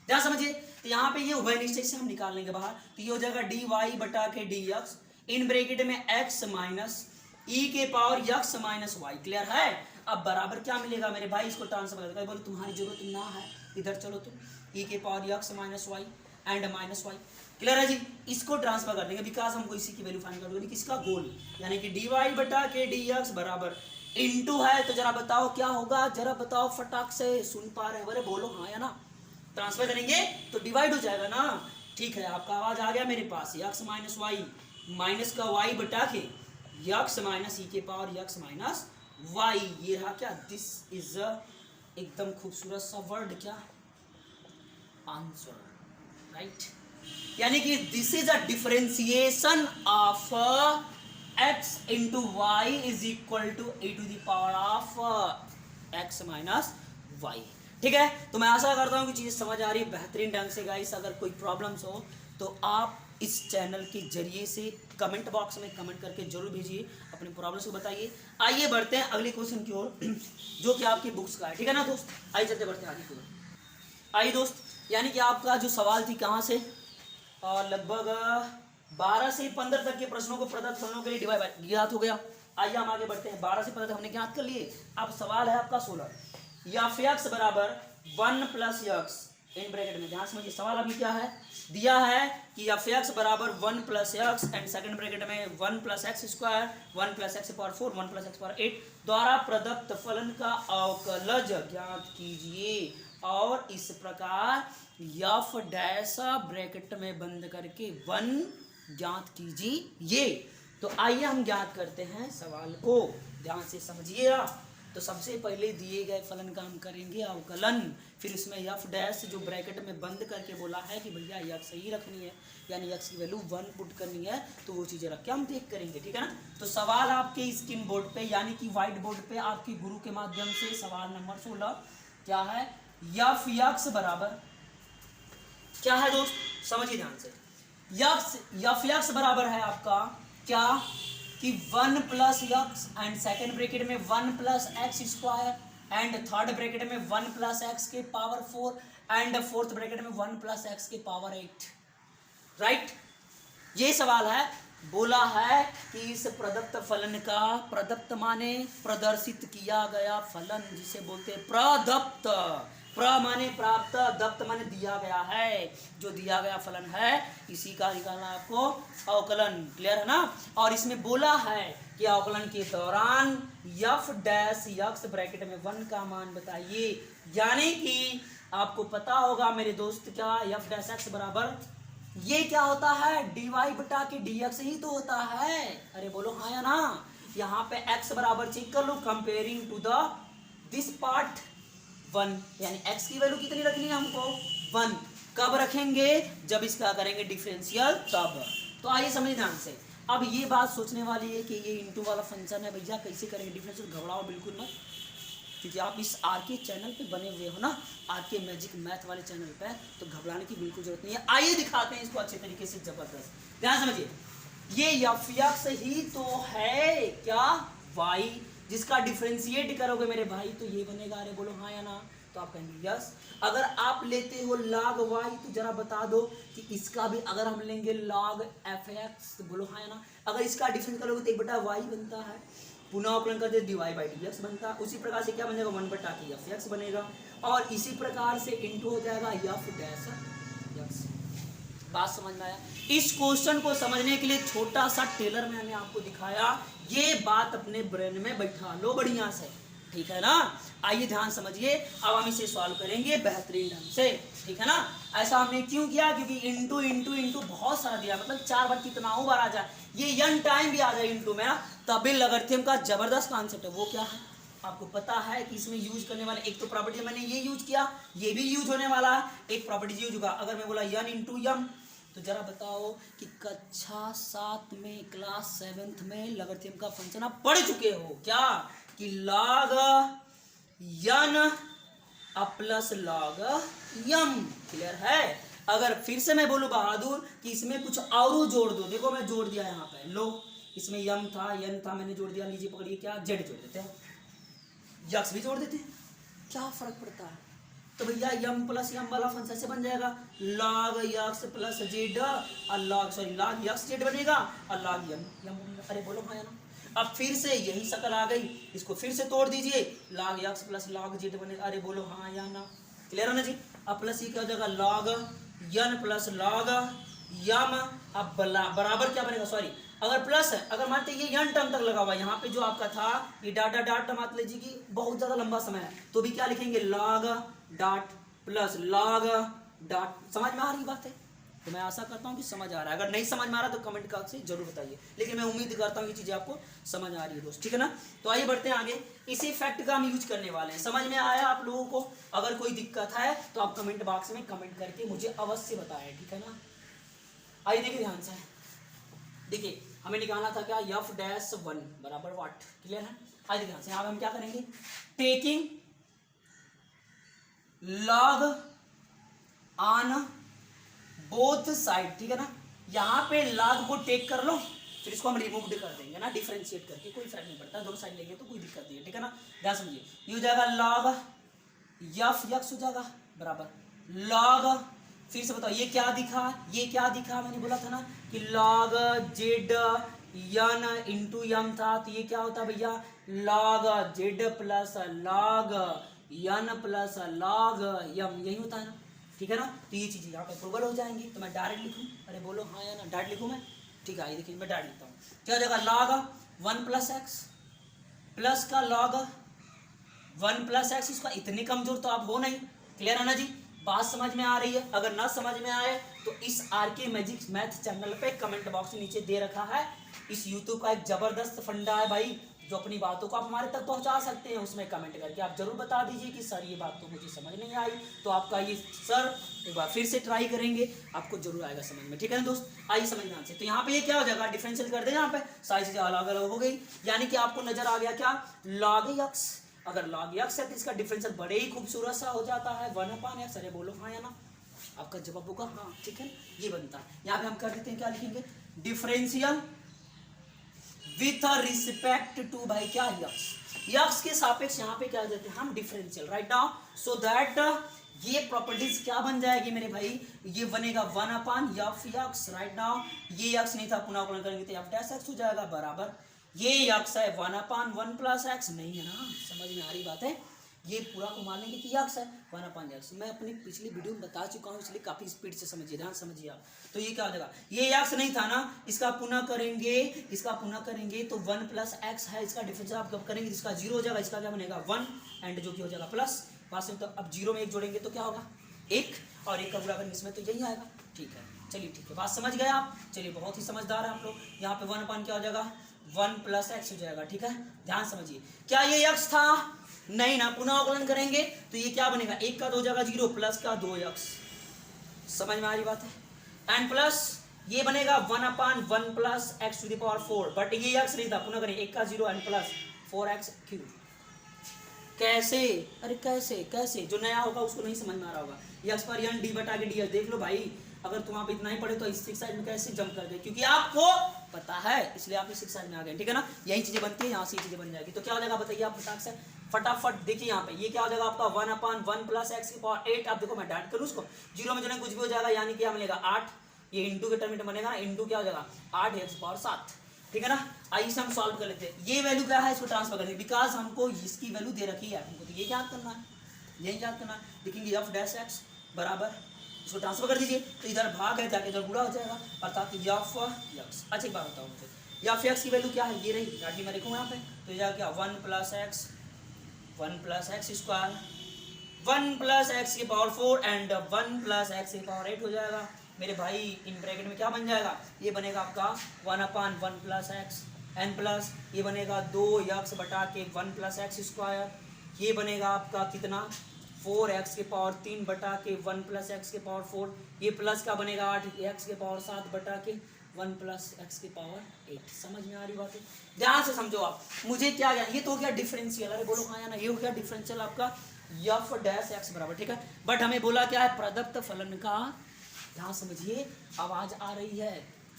ध्यान समझिए, तो यहाँ पे ये उभयनिष्ठ इसे हम निकाल लेंगे बाहर, तो ये हो जाएगा डी वाई बटा के डी एक्स इन ब्रैकेट में एक्स माइनस ई के power x minus y, clear है। अब बराबर क्या मिलेगा मेरे भाई, इसको ट्रांसफर कर, बोले तुम्हारी जरूरत ना है, इधर चलो तुम, ई के power x minus y and minus y, clear है जी। इसको ट्रांसफर कर देंगे बिकॉज हमको इसी की वैल्यू फाइंड करनी है, किसका गोल, यानी कि डी वाई बटा के डी एक्स बराबर इनटू है, तो जरा बताओ क्या होगा, जरा बताओ फटाक से, सुन पा रहे हैं, बोले बोलो हाँ या ना। ट्रांसफर करेंगे तो डिवाइड हो जाएगा ना, ठीक है, आपका आवाज आ गया मेरे पास, यक्स माइनस वाई माइनस का वाई बटा के यक्स माइनस ई के पावर यक्स माइनस वाई, ये रहा क्या, दिस इज एकदम खूबसूरत सा वर्ड, क्या, आंसर, राइट। यानी कि this is a differentiation of x into y is equal to a to the power of x minus y, ठीक है। तो मैं आशा करता हूं कि चीजें समझ आ रही है बेहतरीन ढंग से गाइस। अगर कोई प्रॉब्लम्स हो तो आप इस चैनल के जरिए से कमेंट बॉक्स में कमेंट करके जरूर भेजिए, अपने प्रॉब्लम्स को बताइए। आइए बढ़ते हैं अगले क्वेश्चन की ओर जो कि आपकी बुक्स का है, ठीक है ना दोस्त। आइए चलते बढ़ते हैं आगे की ओर। आइए दोस्त, यानी कि आपका जो सवाल थी कहाँ से, लगभग 12 से 15 तक के प्रश्नों को प्रदत्त फलनों के लिए डिवाइड ज्ञात हो गया। आइए हम आगे बढ़ते हैं, 12 से 15 तक हमने ज्ञात कर लिए। अब सवाल है आपका 16, एफ एक्स बराबर 1 प्लस यक्स इन ब्रैकेट में, ध्यान समझिए सवाल अभी क्या है, दिया है कि एफ एक्स बराबर 1 plus x and second bracket में 1 plus x square 1 plus x power 4 1 plus x power 8 द्वारा प्रदत्त फलन का अवकलज ज्ञात कीजिए। और इस प्रकार यफ डैश ब्रैकेट में बंद करके 1 ज्ञात कीजिए। तो आइए हम ज्ञात करते हैं सवाल को, ध्यान से समझिएगा। तो सबसे पहले दिए गए फलन का हम करेंगे अवकलन, फिर उसमें यफ डैश जो ब्रैकेट में बंद करके बोला है कि भैया यक्स ही रखनी है, यानी यक्स की वैल्यू 1 पुट करनी है, तो वो चीज़ें रख के हम देख करेंगे, ठीक है ना। तो सवाल आपके स्क्रीन बोर्ड पे यानी कि व्हाइट बोर्ड पे आपके गुरु के माध्यम से सवाल नंबर 16 क्या है, यफ यक्स बराबर क्या है दोस्त, समझिए ध्यान से। यफ यक्स बराबर है आपका क्या कि 1 plus x and second bracket में 1 plus x square and third bracket में 1 प्लस एक्स के पावर 4 एंड फोर्थ ब्रैकेट में 1 प्लस एक्स के पावर 8, राइट। ये सवाल है, बोला है कि इस प्रदत्त फलन का, प्रदत्त माने प्रदर्शित किया गया फलन, जिसे बोलते हैं प्रदत्त, प्र माने प्राप्त, दत्त माने दिया गया है, जो दिया गया फलन है इसी का निकालना आपको अवकलन, क्लियर है ना। और इसमें बोला है कि अवकलन के दौरान यफ डैश यक्स ब्रैकेट में 1 का मान बताइए, यानी कि आपको पता होगा मेरे दोस्त क्या यफ डैश एक्स बराबर ये क्या होता है, dy बटा के dx ही तो होता है, अरे बोलो हाँ या ना। यहाँ पे x बराबर चेक कर लो, comparing to the this part 1, यानी x की वैल्यू कितनी रखनी है हमको 1, कब रखेंगे जब इसका करेंगे डिफरेंशियल तब। तो आइए समझिए ध्यान से, अब ये बात सोचने वाली है कि ये इंटू वाला फंक्शन है भैया कैसे करेंगे डिफरेंशियल, घबराओ बिल्कुल मत, क्योंकि आप इस आरके चैनल पे बने हुए हो ना, आरके मैजिक मैथ वाले चैनल पे, तो घबराने की बिल्कुल जरूरत नहीं है। आइए दिखाते हैं इसको अच्छे तरीके से, जबरदस्त ध्यान समझिए। ये यफ यक्स ही तो है क्या y, जिसका डिफरेंशिएट करोगे मेरे भाई तो ये बनेगा, अरे बोलो हाँ या ना, तो आप कहेंगे यस। अगर आप लेते हो log y तो जरा बता दो कि इसका भी अगर हम लेंगे log fx तो बोलो हाँ या ना। अगर इसका डिफरेंस करोगे तो 1/y बनता है, पुनः अवकलन करते dy बाई dx बनता है, उसी प्रकार से क्या बन जाएगा 1/k यफ यक्स बनेगा, और इसी प्रकार से इंटू हो जाएगा यफ डैश यक्स। बात समझ में आया। इस क्वेश्चन को समझने के लिए छोटा सा टेलर मैंने आपको दिखाया, ये बात अपने ब्रेन में बैठा लो बढ़िया से, ठीक है ना। आइए ध्यान समझिए, अब हम इसे सॉल्व करेंगे बेहतरीन ढंग से, ठीक है ना। ऐसा हमने क्यों किया, क्योंकि इंटू इंटू इंटू बहुत सारा दिया, मतलब 4 बार कितना हो बार आ जाए, ये n टाइम भी आ जाए इंटू में ना, तभी लॉगरिथम का जबरदस्त कॉन्सेप्ट है। वो क्या है आपको पता है कि इसमें यूज करने वाले एक तो प्रॉपर्टी मैंने ये यूज किया, ये भी यूज होने वाला है, एक प्रॉपर्टी यूज होगा। अगर मैं बोला n इंटू यम, तो जरा बताओ कि कक्षा 7 में क्लास 7th में लॉगरिथम का फंक्शन आप पढ़ चुके हो क्या, कि log n plus log m, clear है। अगर फिर से मैं बोलूं बहादुर कि इसमें कुछ और जोड़ दो, देखो मैं जोड़ दिया यहाँ पे, लो इसमें m था n था, मैंने जोड़ दिया, लीजिए पकड़िए क्या z जोड़ देते हैं, यक्स भी जोड़ देते हैं, क्या फर्क पड़ता है। तो भैया यम प्लस यम वाला फंक्शन से बन जाएगा log यक्स प्लस जेड, और log यक्स जेड बनेगा और log यम बनेगा, अरे बोलो हाँ या ना। अब फिर से यही शक्ल आ गई, इसको फिर से तोड़ दीजिए, log x plus log Z बनेगा, अरे बोलो हाँ या ना, क्लियर है ना जी। अब प्लस ये क्या हो जाएगा log यन प्लस log यम, अब बराबर क्या बनेगा, सॉरी अगर प्लस है, अगर मानते ये यन टर्म तक लगा हुआ, यहाँ पे जो आपका था ये डाटा डाट मान लीजिए कि बहुत ज्यादा लंबा समय है, तो भी क्या लिखेंगे log dot plus log dot. समझ में आ रही बात है, तो मैं आशा करता हूँ कि समझ आ रहा है, अगर नहीं समझ में आ रहा तो कमेंट कर से जरूर बताइए, लेकिन मैं उम्मीद करता हूँ कि चीजें आपको समझ आ रही है दोस्त, ठीक है ना। तो आइए बढ़ते हैं आगे, इसी फैक्ट का हम यूज करने वाले हैं। समझ में आया आप लोगों को, अगर कोई दिक्कत है तो आप कमेंट बॉक्स में कमेंट करके मुझे अवश्य बताएं, ठीक है ना। आइए देखिए ध्यान से, देखिए हमें निकालना था क्या, यफ डैश 1 बराबर व्हाट, क्लियर है। आइए ध्यान से, यहाँ हम क्या करेंगे, taking log on both side, ठीक है ना। यहाँ पे log को टेक कर लो, फिर इसको हम रिमूव कर देंगे ना, डिफरेंशिएट करके, कोई फर्क नहीं पड़ता, दोनों साइड लेंगे तो कोई दिक्कत नहीं है, ठीक है ना। ध्यान समझिए, ये हो जाएगा log यफ यक्स हो जाएगा बराबर log, फिर से बताओ ये क्या दिखा, ये क्या दिखा, मैंने बोला था ना कि log जेड यन इंटू यम था, तो ये क्या होता भैया log जेड प्लस log यन प्लस log यम, यही होता है ना, ठीक है ना। तो ये चीज़ यहाँ पे प्रूवल हो जाएंगी, तो मैं डायरेक्ट लिखूँ, अरे बोलो हाँ या ना, डायरेक्ट लिखूँ मैं, ठीक है। ये देखिए मैं डायरेक्ट लिखता हूँ, क्या हो जाएगा log 1 प्लस एक्स प्लस का log 1 प्लस एक्स, इसका इतने कमजोर तो आप हो नहीं, क्लियर है ना जी? बात समझ में आ रही है? अगर ना समझ में आए तो इस आरके मैजिक मैथ चैनल पे कमेंट बॉक्स नीचे दे रखा है। इस यूट्यूब का एक जबरदस्त फंडा है भाई, जो अपनी बातों को आप हमारे तक पहुंचा सकते हैं। उसमें कमेंट करके आप जरूर बता दीजिए कि सर ये बात तो मुझे समझ नहीं आई, तो आपका ये सर एक बार फिर से ट्राई करेंगे, आपको जरूर आएगा समझ में। ठीक है ना दोस्त? आइए समझ में आने से। तो यहाँ पे ये क्या हो जाएगा, डिफरेंशियल कर दें। यहाँ पे सारी चीजें अलग अलग हो गई, यानी कि आपको नजर आ गया क्या, log x। अगर log x है तो इसका डिफरेंशियल बड़े ही खूबसूरत सा हो जाता है 1/x। अरे बोलो हाँ या ना? आपका जवाब होगा हाँ। ठीक है, ये बनता है। यहाँ पे हम कर देते हैं, क्या लिखेंगे, डिफरेंशियल विथ रिस्पेक्ट टू भाई क्या, यक्स के सापेक्ष यहाँ पे क्या देते हैं हम, differential. Right now so that ये प्रॉपर्टीज क्या बन जाएगी मेरे भाई, ये बनेगा 1/f(x). राइट नाउ ये यक्स नहीं था, पुनः करेंगे तो f' हो जाएगा बराबर, ये यक्स है 1/1 + x नहीं है ना? समझ में आ रही बात है? ये पूरा को मान लेंगे कि यक्स है 1/x। मैं अपनी पिछली वीडियो में बता चुका हूँ, इसलिए काफी स्पीड से समझिए, ध्यान समझिए आप। तो ये क्या हो जाएगा, ये यक्स नहीं था ना, इसका पुनः करेंगे तो 1 + x है, इसका डिफरेंशियल आप कब करेंगे, इसका 0 हो जाएगा, इसका क्या बनेगा 1 एंड जो कि हो जाएगा प्लस। पास में तो अब 0 में 1 जोड़ेंगे तो क्या होगा 1, और 1 का गुणा करेंगे इसमें तो यही आएगा। ठीक है, चलिए ठीक है, बात समझ गए आप? चलिए बहुत ही समझदार है आप लोग। यहाँ पे 1/, क्या हो जाएगा 1 + x हो जाएगा। ठीक है, ध्यान समझिए। क्या ये यक्स था? नहीं ना, पुनः अवकलन करेंगे तो ये क्या बनेगा, 1 का 2 हो जाएगा 0 प्लस का 2x। समझ में आ रही बात है? एंड प्लस ये बनेगा 1/1 + x⁴, बट ये x नहीं था, पुनः करें 1 का 0 एंड प्लस 4x³। कैसे? अरे कैसे जो नया होगा उसको नहीं समझ में आ रहा होगा। x पर n d/dx देख लो भाई, अगर तुम आप इतना ही पढ़े तो इस साइड में कैसे जंप कर गए, क्योंकि आपको पता है इसलिए आप इस साइड में आ गए। ठीक है ना? यही चीजें बनती है, यहाँ से चीजें बन जाएगी। तो क्या हो जाएगा बताइए आप फटाफट देखिए। यहाँ पे ये क्या हो जाएगा आपका 1/1 + x⁸। अब देखो मैं डायरेक्ट करूँ उसको, 0 में जो कुछ भी हो जाएगा, यानी क्या मिलेगा 8, ये इंटू के टर्म में बनेगा ना, इंटू क्या हो जाएगा 8x⁷। ठीक है ना? आइए हम सॉल्व कर लेते हैं। ये वैल्यू क्या है, इसको ट्रांसफर कर देंगे, बिकॉज हमको इसकी वैल्यू दे रखी है हमको, तो ये याद करना है, यही याद करना है। लिखेंगे f' बराबर, इसको ट्रांसफर कर दीजिए तो इधर भाग है जाके इधर बुरा हो जाएगा, अर्थात f(x). अच्छा एक बात बताओ मुझे, f(x) की वैल्यू क्या है, ये रही, डाटी मैं लिखूँ यहाँ पे, तो ये क्या 1 + x, 1 + x², 1 + x⁴ and 1 + x⁸ हो जाएगा मेरे भाई। इन ब्रैकेट में क्या बन जाएगा, ये बनेगा आपका 1/1 + x एन प्लस ये बनेगा 2x बटा के 1 + x², ये बनेगा आपका कितना 4x⁴ बटा के 1 + x⁴, ये प्लस का बनेगा 8x⁴ बटा के 1 + x⁴। समझ में आ रही बात है? ध्यान से समझो आप, मुझे क्या ये तो हो गया डिफरेंशियल, अरे बोलो हाँ या ना, ये हो गया डिफरेंशियल आपका f' बराबर। ठीक है, बट हमें बोला क्या है, प्रदत्त फलन का, ध्यान समझिए, आवाज आ रही है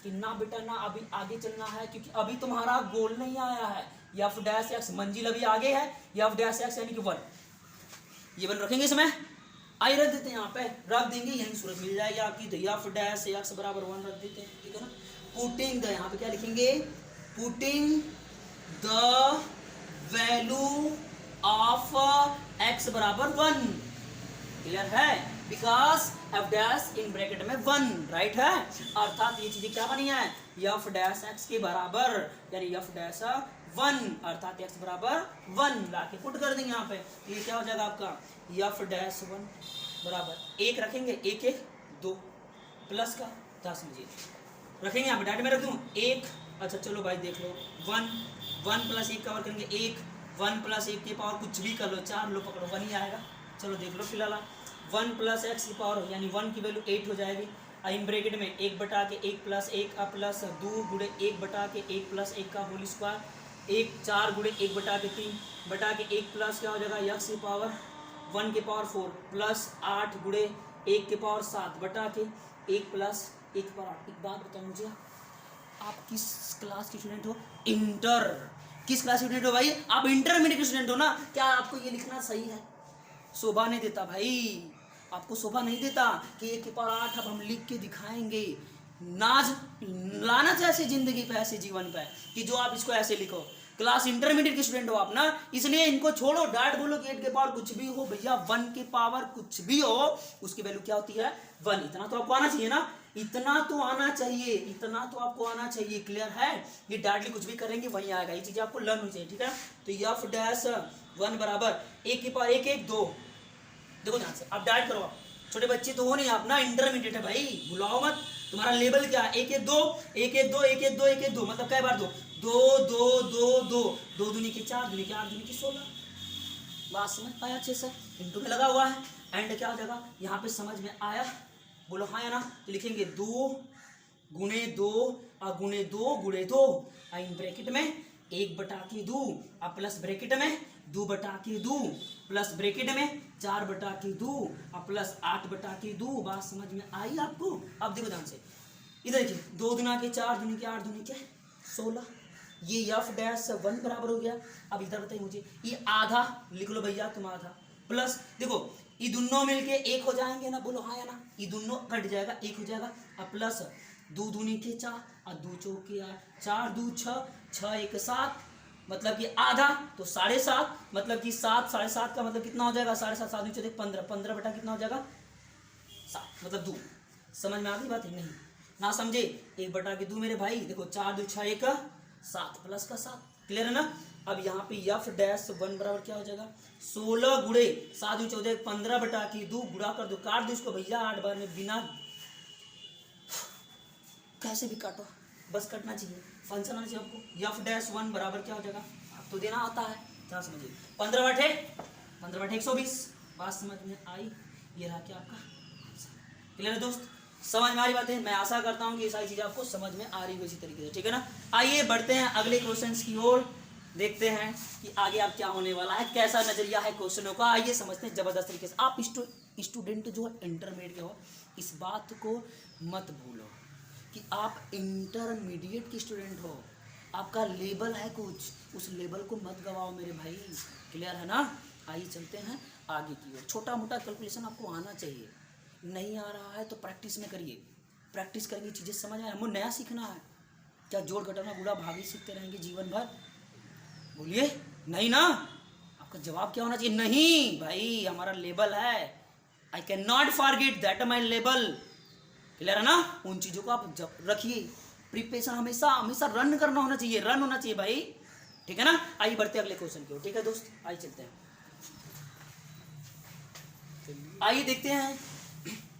कि ना बेटा ना, अभी आगे चलना है, क्योंकि अभी तुम्हारा गोल नहीं आया है। f' मंजिल अभी आगे है, f' यानी कि 1, ये 1 रखेंगे इसमें, आई रख देते हैं, यहाँ पे रख देंगे, यही सूरत मिल जाएगी आपकी, तो f' बराबर 1 रख देते हैं। ठीक है ना? पुटिंग द, यहाँ पे क्या लिखेंगे, putting the value of x बराबर 1। क्लियर है? बिकॉज f' इन ब्रैकेट में 1 राइट है, अर्थात ये चीजें क्या बनी है, f' के बराबर, यानी f'1 अर्थात x बराबर 1 लाके पुट कर देंगे यहाँ पे, ये क्या हो जाएगा आपका f'1 बराबर 1 रखेंगे, 1 1 2 प्लस का 10 मुझे रखेंगे यहाँ पे, डाटा में रख दूँ 1। अच्छा चलो भाई देख लो, 1 + 1 कवर करेंगे 1, 1 + 1 की पावर कुछ भी कर लो, 4 लो पकड़ो 1 ही आएगा। चलो देख लो फिलहाल 1 + x की पावर यानी 1 की वैल्यू 8 हो जाएगी। इन ब्रैकेट में 1 बटा के 1 + 1 का प्लस 2 गुणे 1 बटा के 1 + 1 का होल स्क्वायर, 1 4 गुणे 1 बटा के 3 बटा के 1 प्लस क्या हो जाएगा x की पावर 1 की पावर 4 प्लस 8 गुणे 1 की पावर 7 बटा के 1 + 1 की पावर 8। एक बात बताओ मुझे, आप किस क्लास के स्टूडेंट हो? इंटर। किस क्लास के स्टूडेंट हो भाई? आप इंटरमीडिएट के स्टूडेंट हो ना? क्या आपको ये लिखना सही है? शोभा नहीं देता भाई, आपको शोभा नहीं देता कि 1 की पावर 8 अब हम लिख के दिखाएंगे। नाज लानत है ऐसे जिंदगी पे, ऐसे जीवन पे, कि जो आप इसको ऐसे लिखो। क्लास इंटरमीडिएट के स्टूडेंट हो आप ना, इसलिए इनको छोड़ो, डायरेक्ट बोलो कि 8 के पावर कुछ भी हो भैया, 1 के पावर कुछ भी हो उसकी वैल्यू क्या होती है 1। इतना तो आपको आना चाहिए ना, इतना तो आना चाहिए, इतना तो आपको आना चाहिए। क्लियर है? ये डायरेक्टली कुछ भी करेंगे वही आएगा, ये चीजें आपको लर्न होनी चाहिए। ठीक है, तो f' 1 बराबर 1 की पावर 1 1 2 देखो ध्यान से, अब डायरेक्ट करो आप, छोटे बच्चे तो हो नहीं आप ना, इंटरमीडिएट है भाई, बुलाओ मत। तुम्हारा लेवल क्या है, 1 1 2 1 1 2 1 1 2 1 1 2, मतलब कई बार दो, 2 2 2 2 2 दूनी के 4, दूनी के 8, दूनी के 16। बात समझ पाया अच्छे से, इंटू में लगा हुआ है, एंड क्या हो जाएगा यहाँ पे, समझ में आया, बोलो हाँ या ना। तो लिखेंगे 2 गुणे 2 गुणे 2 गुणे 2, इन ब्रैकेट में 1 बटा के 2 अब प्लस ब्रैकेट में 2 बटा के 2 प्लस ब्रैकेट में 4 बटा के 2 अब प्लस 8 बटा के 2। बात समझ में आई आपको? अब देखो ध्यान से, इधर देखिए, 2 दुना के 4, दुनी के 8, दुनी के 16, ये एफ डैश 1 बराबर हो गया। अब इधर बताइए मुझे, ये आधा लिख लो भैया तुम, आधा प्लस, देखो ये दोनों मिलके 1 हो जाएंगे ना, बोलो हाँ या ना, ये दोनों कट जाएगा 1 हो जाएगा, अब प्लस 2 दूनी के 4 और 2 चौके 8, 4 2 6, 6 1 7, मतलब कि आधा तो 7.5, मतलब कि 7 7.5 का मतलब कितना हो जाएगा, 7.5 7 नीचे 15, 15 बटा कितना हो जाएगा 7, मतलब 2। समझ में आ गई बात है? नहीं ना समझे, 1 बटा के 2 मेरे भाई, देखो 4 2 6 1 7 प्लस का 7, क्लियर है ना। अब यहाँ पे एफ डैश 1 बराबर क्या हो जाएगा, 16 गुणे 7 2 14 15 बटा की 2, गुणा कर दो, काट दो इसको भैया 8 बार में, बिना कैसे भी काटो, बस कटना चाहिए, फंक्शन आना चाहिए आपको। एफ डैश 1 बराबर क्या हो जाएगा, आप तो देना आता है, क्या समझिए, 15 बटे 120। बात समझ में आई? ये रहा क्या आपका, क्लियर है दोस्त? समझ में आ रही बात है? मैं आशा करता हूँ कि ये सारी चीज़ें आपको समझ में आ रही है इसी तरीके से, ठीक है ना। आइए बढ़ते हैं अगले क्वेश्चंस की ओर, देखते हैं कि आगे आप क्या होने वाला है, कैसा नजरिया है क्वेश्चनों का। आइए समझते हैं जबरदस्त तरीके से। आप स्टूडेंट जो इंटरमीडिएट के हो, इस बात को मत भूलो कि आप इंटरमीडिएट के स्टूडेंट हो, आपका लेवल है कुछ, उस लेवल को मत गवाओ मेरे भाई, क्लियर है ना। आइए चलते हैं आगे की ओर। छोटा मोटा कैलकुलेशन आपको आना चाहिए, नहीं आ रहा है तो प्रैक्टिस में करिए, प्रैक्टिस करेंगे चीज़ें समझ आए। हमको नया सीखना है, क्या जोड़ घटाना गुणा भागी सीखते रहेंगे जीवन भर? बोलिए नहीं ना, आपका जवाब क्या होना चाहिए, नहीं भाई, हमारा लेवल है, I can not forget that my level, clear है ना। उन चीज़ों को आप जब रखिए, प्रिपरेशन हमेशा हमेशा रन करना होना चाहिए, रन होना चाहिए भाई, ठीक है ना। आइए बढ़ते अगले क्वेश्चन की ओर, ठीक है दोस्त, आइए चलते हैं, आइए देखते हैं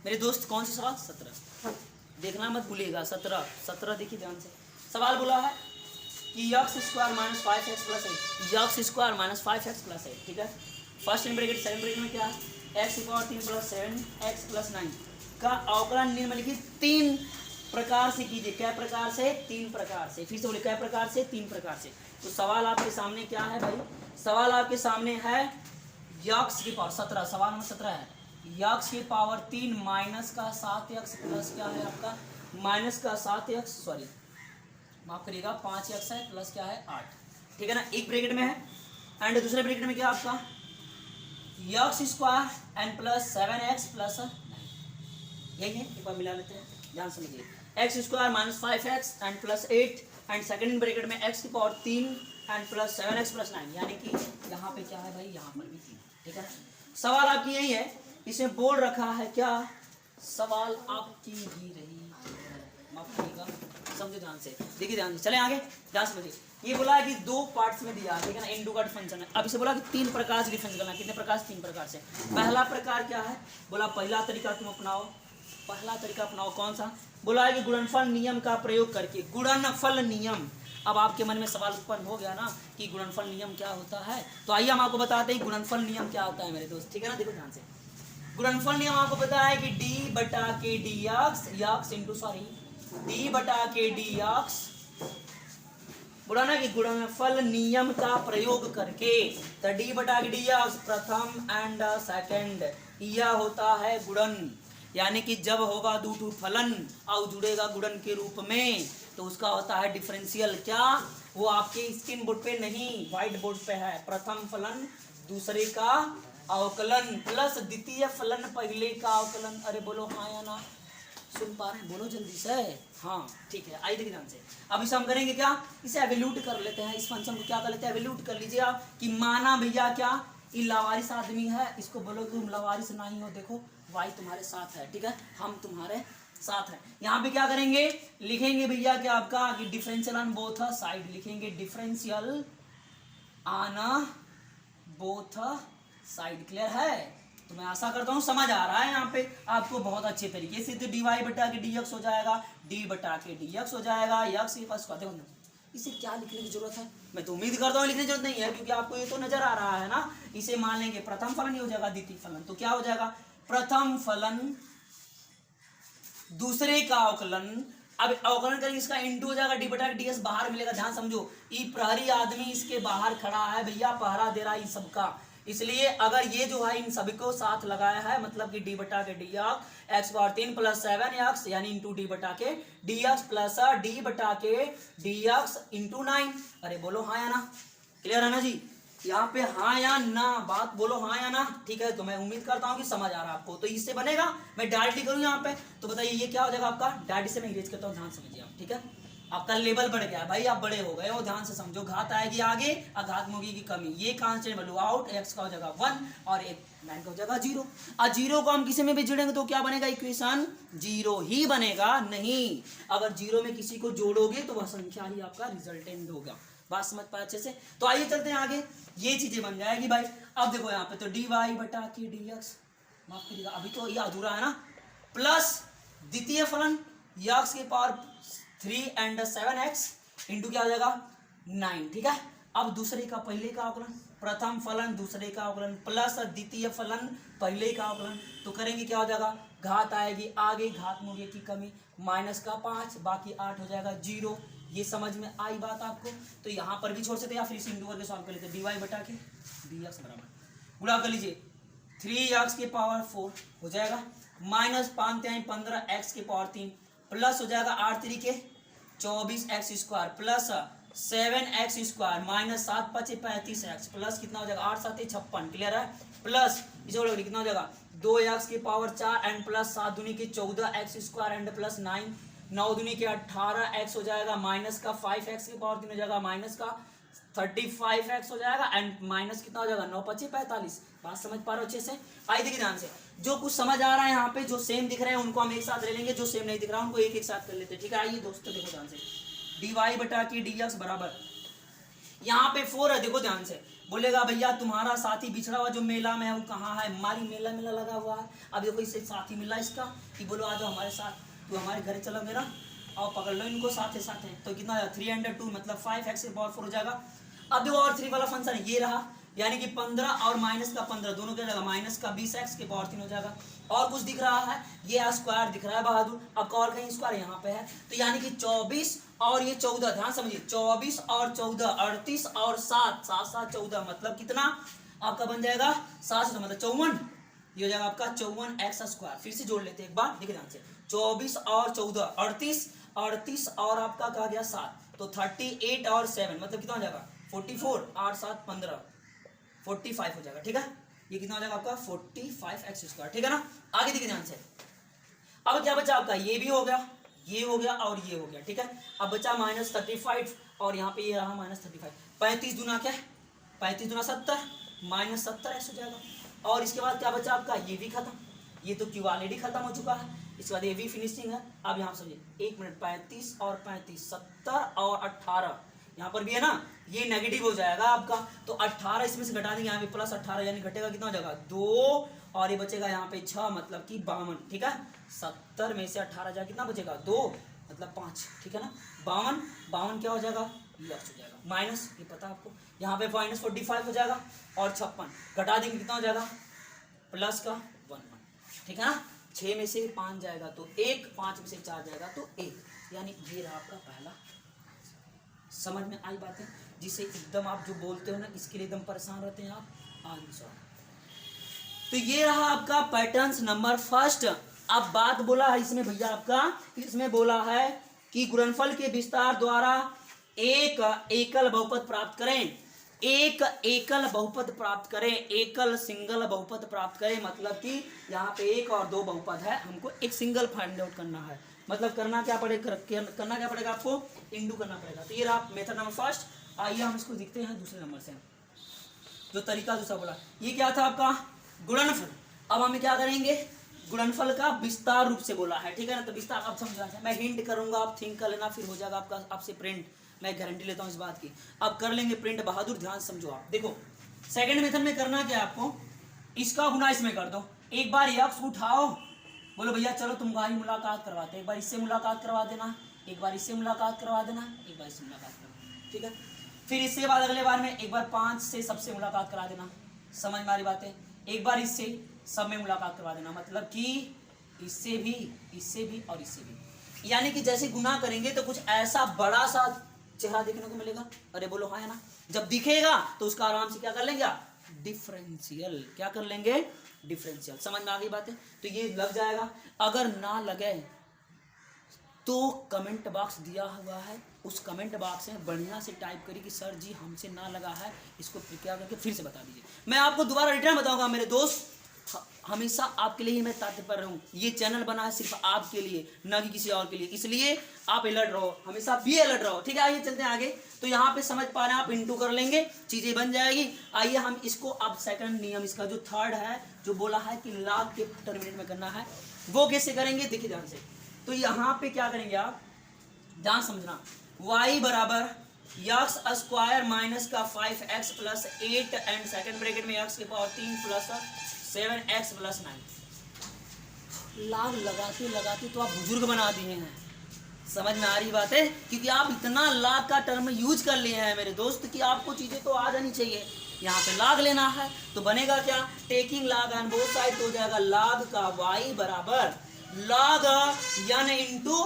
मेरे दोस्त कौन सा सवाल, 17 देखना मत भूलिएगा, 17 देखिए ध्यान से। सवाल बोला है कि x square minus 5x plus 8, x square minus 5x plus 8, ठीक है। First in bracket second bracket में क्या है, x power 3 plus 7x plus 9 का अवकलन निम्नलिखित 3 प्रकार से कीजिए। क्या प्रकार से? 3 प्रकार से। फिर से बोले, क्या प्रकार से? 3 प्रकार से। तो सवाल आपके सामने क्या है भाई, सवाल आपके सामने है यक्स की पावर 17, सवाल नंबर 17 है, यक्स की पावर 3 माइनस का 7x प्लस क्या है आपका, माइनस का 7x, सॉरी माफ करिएगा 5x है, प्लस क्या है 8, ठीक है ना, एक ब्रैकेट में है, एंड दूसरे ब्रैकेट में क्या आपका x square and plus 7x plus 9, यही है, एक बार मिला लेते हैं, ध्यान समझिए, x square minus 5x and plus 8 and second bracket में x की power 3 and plus 7x plus 9, यानी कि यहाँ पे क्या है भाई, यहाँ पर भी 3, ठीक है ना। सवाल आपकी यही है, इसमें बोल रखा है क्या, सवाल आपकी भी रही है, माफ करिएगा, समझो ध्यान से, देखिए ध्यान से, चले आगे, ध्यान समझिए। ये बोला है कि 2 पार्ट्स में दिया है, ठीक है ना, इंडू का डिफरेंशियल है। अब इसे बोला कि 3 प्रकार से डिफरेंस करना, कितने प्रकार से? 3 प्रकार से। पहला प्रकार क्या है, बोला पहला तरीका तुम अपनाओ, पहला तरीका अपनाओ, कौन सा? बोला है कि गुणनफल नियम का प्रयोग करके, गुणनफल नियम। अब आपके मन में सवाल उत्पन्न हो गया ना कि गुणनफल नियम क्या होता है, तो आइए हम आपको बताते हैं गुणनफल नियम क्या होता है मेरे दोस्त, ठीक है ना। देखो ध्यान से, गुणनफल नियम आपको पता है कि डी बटा के D x into sorry D बटा के डी यक्स, बोला ना कि गुणनफल नियम का प्रयोग करके, तो डी बटा के डी यक्स प्रथम एंड सेकंड, यह होता है गुणन, यानी कि जब होगा दूठू फलन और जुड़ेगा गुणन के रूप में तो उसका होता है डिफरेंशियल। क्या? वो आपके स्क्रीन बोर्ड पे नहीं, व्हाइट बोर्ड पे है, प्रथम फलन दूसरे का अवकलन प्लस द्वितीय फलन पहले का अवकलन। अरे बोलो हाँ या ना, सुन पा रहे हैं? बोलो जल्दी से। हाँ ठीक है, आइए देखिए ध्यान से। अब इसे हम करेंगे क्या, इसे एवल्यूट कर लेते हैं, इस फंक्शन को क्या कर लेते हैं, एवल्यूट कर लीजिए आप, कि माना भैया क्या ये लावारिस आदमी है, इसको बोलो तुम लावारिस नहीं हो, देखो वाई तुम्हारे साथ है, ठीक है, हम तुम्हारे साथ है। यहाँ पे क्या करेंगे, लिखेंगे भैया क्या आपका कि डिफरेंशियल ऑन बोथ साइड, लिखेंगे differential on both side, clear है। तो मैं आशा करता हूँ समझ आ रहा है यहाँ पे आपको बहुत अच्छे तरीके से। तो dy बटा के dx हो जाएगा, d बटा के dx हो जाएगा, x के पास कहते हैं। इसे क्या लिखने की जरूरत है? मैं तो उम्मीद करता हूँ लिखने की जरूरत नहीं है, क्योंकि आपको ये तो नजर आ रहा है ना। इसे मान लेंगे प्रथम फलन ही हो जाएगा द्वितीय फलन। तो क्या हो जाएगा? प्रथम फलन दूसरे का अवकलन। अब अवकलन करेंगे इसका इंटू हो जाएगा, डी बटा के ds बाहर मिलेगा। ध्यान समझो, ये प्रहरी आदमी इसके बाहर खड़ा है भैया, पहरा दे रहा है इन सबका। इसलिए अगर ये जो है इन सभी को साथ लगाया है, मतलब कि डी बटा के dx x power 3 plus 7x यानी इंटू डी बटा के dx प्लस डी बटा के dx इंटू 9। अरे बोलो हाँ या ना? क्लियर है ना जी? यहाँ पे हाँ या ना बात बोलो, हाँ या ना? ठीक है, तो मैं उम्मीद करता हूँ कि समझ आ रहा है आपको। तो इससे बनेगा, मैं डायरेक्टली करूँ यहाँ पे, तो बताइए ये क्या हो जाएगा आपका? डायरेक्ट से मैं इरेज करता हूँ, ध्यान समझिए आप। ठीक है, आपका लेवल बढ़ गया भाई, आप बड़े हो गए हो, ध्यान से समझो। घात आएगी आगे, अघात में होगी की कमी। ये कांस्टेंट वैल्यू आउट, x का हो जाएगा 1 और 9 का हो जाएगा 0। और 0 को हम किसी में भी जोड़ेंगे तो क्या बनेगा? इक्वेशन 0 ही बनेगा। नहीं, अगर 0 में किसी को जोड़ोगे तो वह संख्या ही आपका रिजल्टेंट होगा। बात समझ पाए अच्छे से? तो आइए चलते हैं आगे, ये चीजें बन जाएगी भाई। अब देखो यहाँ पे तो dy बटा के dx, माफ करिएगा अभी तो ये अधूरा है ना, प्लस द्वितीय फलन x के पावर 3 and 7x इंटू क्या हो जाएगा 9। ठीक है, अब दूसरे का पहले का अवकलन, प्रथम फलन दूसरे का अवकलन प्लस द्वितीय फलन पहले का अवकलन। तो करेंगे क्या हो जाएगा? घात आएगी आगे, घात में होगी की कमी, माइनस का 5 बाकी 8 हो जाएगा 0। ये समझ में आई बात आपको? तो यहाँ पर भी छोड़ सकते हैं या फिर इसे इंटू करके सॉल्व कर लेते हैं। dy बटा के dx बराबर गुणा कर लीजिए 3x के पावर 4 हो जाएगा, माइनस 5 3 15 x के पावर 3 प्लस हो जाएगा 8 3 के 24x square plus 7x square minus 7 5 35x plus कितना हो जाएगा 8 7 56। क्लियर है? प्लस इसे कितना हो जाएगा 2x के पावर 4 एंड प्लस 7 दूनी के 14x स्क्वायर एंड प्लस 9 9 दूनी के 18x हो जाएगा, माइनस का 5x के पावर 3 हो जाएगा, माइनस का 35x हो जाएगा एंड माइनस कितना हो जाएगा 9 5 45। बात समझ पा रहे हो अच्छे से? आइए देखिए ध्यान से, जो कुछ समझ आ रहा है यहाँ पे, जो सेम दिख रहे हैं उनको हम एक साथ ले लेंगे, जो सेम नहीं दिख रहा है उनको एक एक साथ कर लेते हैं। ठीक है, आइए दोस्तों देखो ध्यान से, dy बटा की dx बराबर यहाँ पे 4 है। देखो ध्यान से, बोलेगा भैया तुम्हारा साथी बिछड़ा हुआ जो मेला में है वो कहाँ है? हमारी मेला मेला लगा हुआ है। अब देखो इससे साथी मिला इसका कि बोलो आ जाओ हमारे साथ, तू हमारे घर चलो मेरा, और पकड़ लो इनको साथ साथ है। तो कितना 302 मतलब 5x के पावर 4 हो जाएगा। अब देखो और 3 वाला फंक्शन ये रहा, यानी कि 15 और माइनस का 15 दोनों क्या जाएगा? माइनस का 20x के पावर 3 हो जाएगा। और कुछ दिख रहा है? ये स्क्वायर दिख रहा है बहादुर। अब और कहीं स्क्वायर यहाँ पे है, तो यानी कि 24 और ये 14, ध्यान समझिए 24 और 14 38 और 7 7 7 14 मतलब कितना आपका बन जाएगा 7 मतलब 54। ये हो जाएगा आपका 54x स्क्वायर। फिर से जोड़ लेते हैं एक बार, देखिए ध्यान से, 24 और 14 38 38 और आपका कहा गया 7, तो 38 और 7 मतलब कितना हो जाएगा 44 8 7 15 45 हो जाएगा। ठीक है, ये कितना हो जाएगा आपका 45x स्क्वायर। ठीक है ना? आगे देखिए ध्यान से, अब क्या बचा आपका? ये भी हो गया, ये हो गया और ये हो गया। ठीक है, अब बचा -35 और यहाँ पे ये रहा -35। 35 दूना क्या है? 35 दूना 70 -70x हो जाएगा। और इसके बाद क्या बचा आपका? ये भी खत्म, ये तो क्यू ऑलरेडी खत्म हो चुका है। इसके बाद ये भी फिनिशिंग है। अब यहाँ समझिए 1 मिनट, 35 और 35 70 और 18 यहाँ पर भी है ना, ये नेगेटिव हो जाएगा आपका, तो 18 इसमें से घटा देंगे, यहाँ पे प्लस 18 यानी घटेगा कितना हो जाएगा 2 और ये बचेगा यहाँ पे 6 मतलब कि 52। ठीक है, 70 में से 18 जाए कितना बचेगा 2 मतलब 5। ठीक है ना, 52 क्या हो जाएगा x हो जाएगा माइनस, ये पता आपको, यहाँ पे -45 हो जाएगा और 56 घटा देंगे कितना हो जाएगा प्लस का 1। ठीक है ना, 6 में से 5 जाएगा तो 1, 5 में से 4 जाएगा तो 1, यानी ये रहा आपका पहला। समझ में आई बात है? जिसे एकदम आप जो बोलते हो ना इसके लिए एकदम परेशान रहते हैं आप आंसर। तो ये रहा आपका पैटर्न्स नंबर फर्स्ट। अब बात बोला है इसमें भैया आपका, इसमें बोला है कि गुणनफल के विस्तार द्वारा एक एकल बहुपद प्राप्त करें, एक एकल बहुपद प्राप्त करें, एकल सिंगल बहुपद प्राप्त करें। मतलब कि यहाँ पे एक और दो बहुपद है, हमको एक सिंगल फाइंड आउट करना है। मतलब करना क्या पड़ेगा आपको? इंडू करना पड़ेगा। तो ये रहा मेथड नंबर फर्स्ट। आइए हम इसको देखते हैं दूसरे नंबर से, जो तरीका दूसरा बोला ये क्या था आपका गुणनफल। अब हम क्या करेंगे? गुणनफल का विस्तार रूप से बोला है। ठीक है ना, तो विस्तार आप समझना है, मैं हिंट करूंगा, आप थिंक कर लेना, फिर हो जाएगा आपका आपसे प्रिंट। मैं गारंटी लेता हूं इस बात की, अब कर लेंगे प्रिंट बहादुर। ध्यान समझो आप, देखो सेकंड मेथड में करना क्या आपको, इसका गुना इसमें कर दो। एक बार यक्स उठाओ, बोलो भैया चलो तुम्हारी मुलाकात करवाते, एक बार इससे मुलाकात करवा देना, एक बार इससे मुलाकात करवा देना, एक बार इससे मुलाकात करवा, ठीक है। फिर इससे बाद अगले बार में एक बार 5 से सबसे मुलाकात करा देना, समझ में आ रही बात है। एक बार इससे सब में मुलाकात करवा देना, मतलब कि इससे भी, इससे भी और इससे भी। यानी कि जैसे गुना करेंगे तो कुछ ऐसा बड़ा सा चेहरा देखने को मिलेगा। अरे बोलो हाँ है ना। जब दिखेगा तो उसका आराम से क्या कर लेंगे आप, डिफरेंशियल। क्या कर लेंगे, डिफरेंशियल। समझ में आ गई बात है। तो ये लग जाएगा। अगर ना लगे तो कमेंट बॉक्स दिया हुआ है, उस कमेंट बॉक्स में बढ़िया से टाइप करिए कि सर जी हमसे ना लगा है, इसको क्या करके फिर से बता दीजिए। मैं आपको दोबारा रिटर्न बताऊंगा मेरे दोस्त, हमेशा आपके लिए ही मैं तात्पर्य रहूं। ये चैनल बना है सिर्फ आपके लिए, ना कि किसी और के लिए, इसलिए आप अलर्ट रहो, हमेशा भी अलर्ट रहो, ठीक है। आइए चलते हैं आगे। तो यहाँ पे समझ पा रहे हैं आप, इंटू कर लेंगे, चीजें बन जाएगी। आइए हम इसको अब सेकंड नियम, इसका जो थर्ड है, जो बोला है कि लाख के टर्मिनेट में करना है, वो कैसे करेंगे देखिए ध्यान से। तो यहाँ पे क्या करेंगे आप, ध्यान समझना, y बराबर यक्स स्क्वायर माइनस का 5x plus 8 and second bracket में x के पावर 3 प्लस 7x प्लस 9। लाग लगाते लगाते तो आप बुजुर्ग बना दिए हैं। समझ में आ रही बात है, क्योंकि आप इतना लाग का टर्म यूज कर लिए हैं मेरे दोस्त कि आपको चीजें तो आ जानी चाहिए। यहाँ पे लाग लेना है तो बनेगा क्या, टेकिंग लाग एंड बोथ साइड हो जाएगा लाग का y बराबर log n इंटू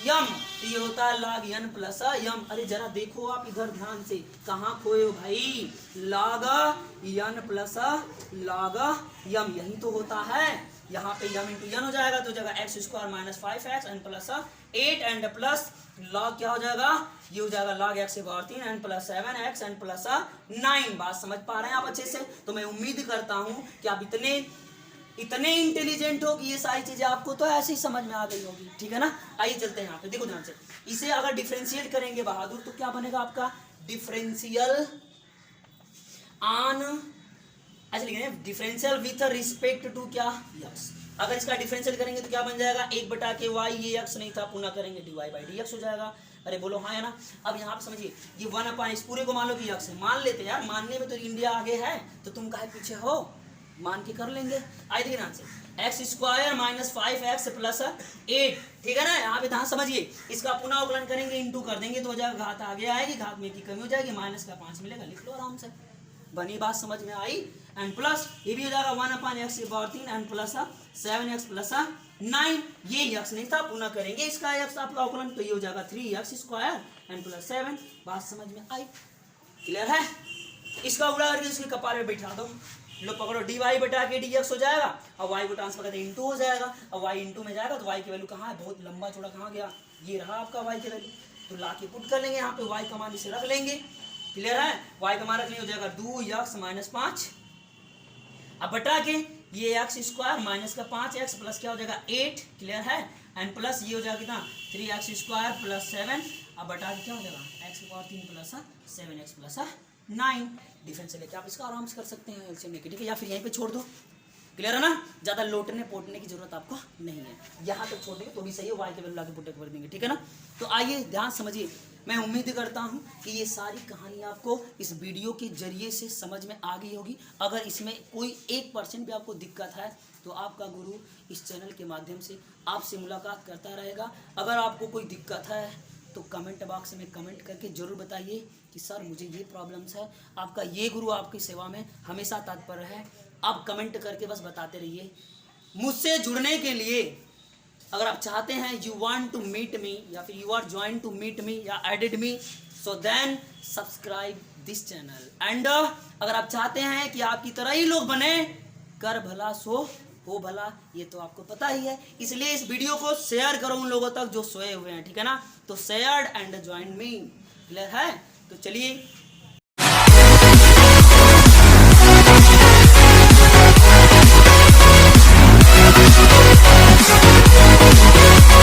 यम। तो ये होता है log n प्लस यम। अरे जरा देखो आप इधर ध्यान से, कहाँ खोए हो भाई, log n प्लस log यम, यही तो होता है। यहाँ पे यम इंटू यन हो जाएगा तो जगह x square minus 5x and plus 8 and plus log क्या हो जाएगा, ये हो जाएगा log x के power 3 and plus 7x and plus 9। बात समझ पा रहे हैं आप अच्छे से। तो मैं उम्मीद करता हूँ कि आप इतने इंटेलिजेंट हो कि ये सारी चीजें आपको तो ऐसे ही समझ में आ गई होगी, ठीक है ना। आइए चलते हैं यहाँ पे, देखो ध्यान से। इसे अगर डिफरेंशिएट करेंगे बहादुर तो क्या बनेगा आपका, डिफरेंशियल ऑन, ऐसे लिखेंगे डिफरेंशियल विथ रिस्पेक्ट टू क्या, यक्स। अगर इसका डिफरेंशियल करेंगे तो क्या बन जाएगा, 1 बटा के y, ये यक्स नहीं था, पुनः करेंगे dy बाई dx हो जाएगा। अरे बोलो हाँ है ना। अब यहाँ पे समझिए, ये 1 अपॉन इस पूरे को मान लो कि यक्स है, मान लेते हैं यार, मानने में तो इंडिया आगे है, तो तुम काहे पीछे हो, मान के कर लेंगे। आइए देखिए ध्यान से, x square minus 5x plus 8, ठीक है ना। यहाँ पे ध्यान समझिए, इसका पुनः अवकलन करेंगे, इंटू कर देंगे तो हो जाएगा, घात आगे आएगी, घात में की कमी हो जाएगी, माइनस का 5 मिलेगा, लिख लो आराम से। बनी बात समझ में आई। एंड प्लस ये भी हो जाएगा 1 अपॉन एक्स की power 3 and plus 7x plus 9, ये यक्स नहीं था, पुनः करेंगे इसका यक्स आपका अवकलन, तो ये हो जाएगा 3x स्क्वायर एंड प्लस 7। बात समझ में आई, क्लियर है। इसका उड़ा करके इसके कपार में बैठा दो, लो पकड़ो, dy बटा के dx हो जाएगा, और y को ट्रांसफर करते इंटू हो जाएगा, और y इंटू में जाएगा तो y की वैल्यू कहाँ है, बहुत लंबा चौड़ा कहाँ गया, ये रहा आपका y की वैल्यू। तो ला के पुट कर लेंगे यहाँ पे, y का मान इसे रख लेंगे, क्लियर है। y का मान रखने हो जाएगा 2x माइनस 5, अब बटा के ये एक्स स्क्वायर माइनस का 5x प्लस क्या हो जाएगा 8, क्लियर है। एंड प्लस ये हो जाएगा कितना 3x स्क्वायर प्लस 7, अब बटा के क्या हो जाएगा x की power 3 plus 7x plus 9। Difference लेके आप इसका आराम से कर सकते हैं एलसीएम लेके, ठीक है, या फिर यहीं पे छोड़ दो, क्लियर है ना। ज़्यादा लोटने पोटने की जरूरत आपको नहीं है, यहाँ तक छोड़ देंगे तो भी सही है, वाई के वैल्यू लाके पुट कर देंगे, ठीक है ना। तो आइए ध्यान समझिए, मैं उम्मीद करता हूँ कि ये सारी कहानी आपको इस वीडियो के जरिए से समझ में आ गई होगी। अगर इसमें कोई 1% भी आपको दिक्कत है तो आपका गुरु इस चैनल के माध्यम से आपसे मुलाकात करता रहेगा। अगर आपको कोई दिक्कत है तो कमेंट बॉक्स में कमेंट करके ज़रूर बताइए कि सर मुझे ये प्रॉब्लम्स है। आपका ये गुरु आपकी सेवा में हमेशा तत्पर है। आप कमेंट करके बस बताते रहिए। मुझसे जुड़ने के लिए अगर आप चाहते हैं, you want to meet me, या फिर you are join to meet me या added me, so then subscribe this channel. And अगर आप चाहते हैं कि आपकी तरह ही लोग बने, कर भला सो हो भला, ये तो आपको पता ही है, इसलिए इस वीडियो को शेयर करो उन लोगों तक जो सोए हुए हैं, ठीक है ना। तो share and join me, clear है। तो चलिए